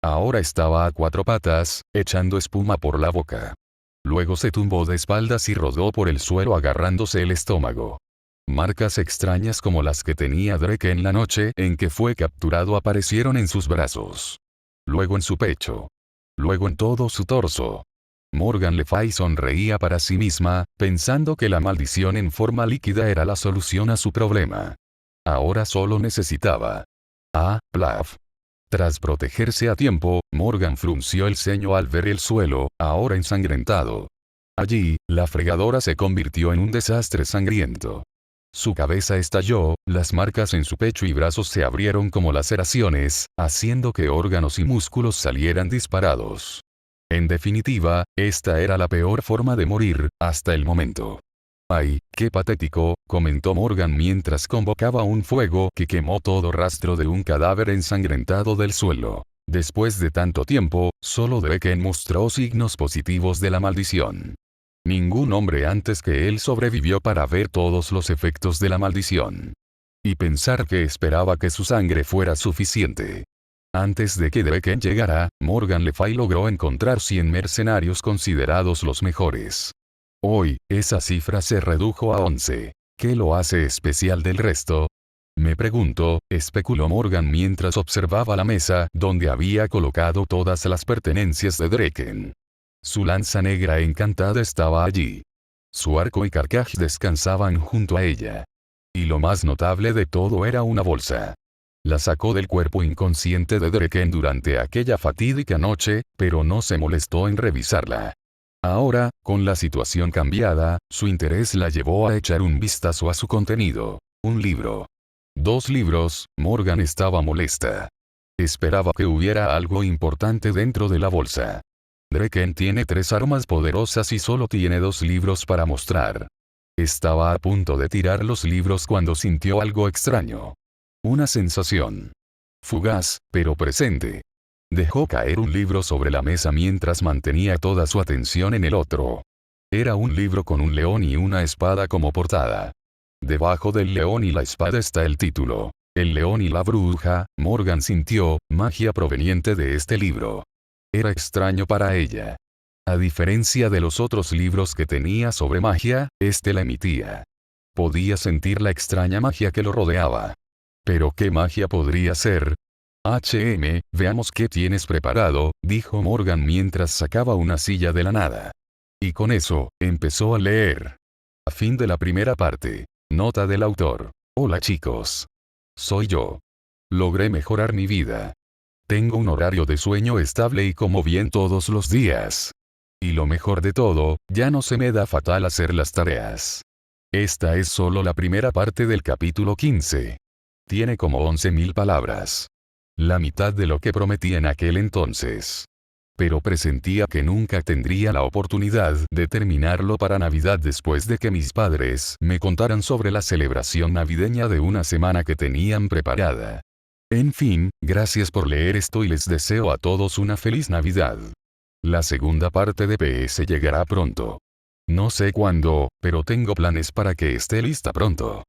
Ahora estaba a cuatro patas, echando espuma por la boca. Luego se tumbó de espaldas y rodó por el suelo agarrándose el estómago. Marcas extrañas como las que tenía Drake en la noche en que fue capturado aparecieron en sus brazos. Luego en su pecho. Luego en todo su torso. Morgan Le Fay sonreía para sí misma, pensando que la maldición en forma líquida era la solución a su problema. Ahora solo necesitaba Plaf. Tras protegerse a tiempo, Morgan frunció el ceño al ver el suelo, ahora ensangrentado. Allí, la fregadora se convirtió en un desastre sangriento. Su cabeza estalló, las marcas en su pecho y brazos se abrieron como laceraciones, haciendo que órganos y músculos salieran disparados. En definitiva, esta era la peor forma de morir, hasta el momento. «Ay, qué patético», comentó Morgan mientras convocaba un fuego que quemó todo rastro de un cadáver ensangrentado del suelo. Después de tanto tiempo, solo Drake mostró signos positivos de la maldición. Ningún hombre antes que él sobrevivió para ver todos los efectos de la maldición. Y pensar que esperaba que su sangre fuera suficiente. Antes de que Drake llegara, Morgan Le Fay logró encontrar 100 mercenarios considerados los mejores. Hoy, esa cifra se redujo a 11. ¿Qué lo hace especial del resto? Me pregunto, especuló Morgan mientras observaba la mesa donde había colocado todas las pertenencias de Draken. Su lanza negra encantada estaba allí. Su arco y carcaj descansaban junto a ella. Y lo más notable de todo era una bolsa. La sacó del cuerpo inconsciente de Draken durante aquella fatídica noche, pero no se molestó en revisarla. Ahora, con la situación cambiada, su interés la llevó a echar un vistazo a su contenido. Un libro. 2 libros, Morgan estaba molesta. Esperaba que hubiera algo importante dentro de la bolsa. Draken tiene 3 armas poderosas y solo tiene 2 libros para mostrar. Estaba a punto de tirar los libros cuando sintió algo extraño. Una sensación. Fugaz, pero presente. Dejó caer un libro sobre la mesa mientras mantenía toda su atención en el otro. Era un libro con un león y una espada como portada. Debajo del león y la espada está el título. El león y la bruja. Morgan sintió magia proveniente de este libro. Era extraño para ella. A diferencia de los otros libros que tenía sobre magia, este la emitía. Podía sentir la extraña magia que lo rodeaba. ¿Pero qué magia podría ser? Veamos qué tienes preparado, dijo Morgan mientras sacaba una silla de la nada. Y con eso, empezó a leer. A fin de la primera parte. Nota del autor. Hola chicos. Soy yo. Logré mejorar mi vida. Tengo un horario de sueño estable y como bien todos los días. Y lo mejor de todo, ya no se me da fatal hacer las tareas. Esta es solo la primera parte del capítulo 15. Tiene como 11.000 palabras. La mitad de lo que prometí en aquel entonces. Pero presentía que nunca tendría la oportunidad de terminarlo para Navidad después de que mis padres me contaran sobre la celebración navideña de una semana que tenían preparada. En fin, gracias por leer esto y les deseo a todos una feliz Navidad. La segunda parte de PS llegará pronto. No sé cuándo, pero tengo planes para que esté lista pronto.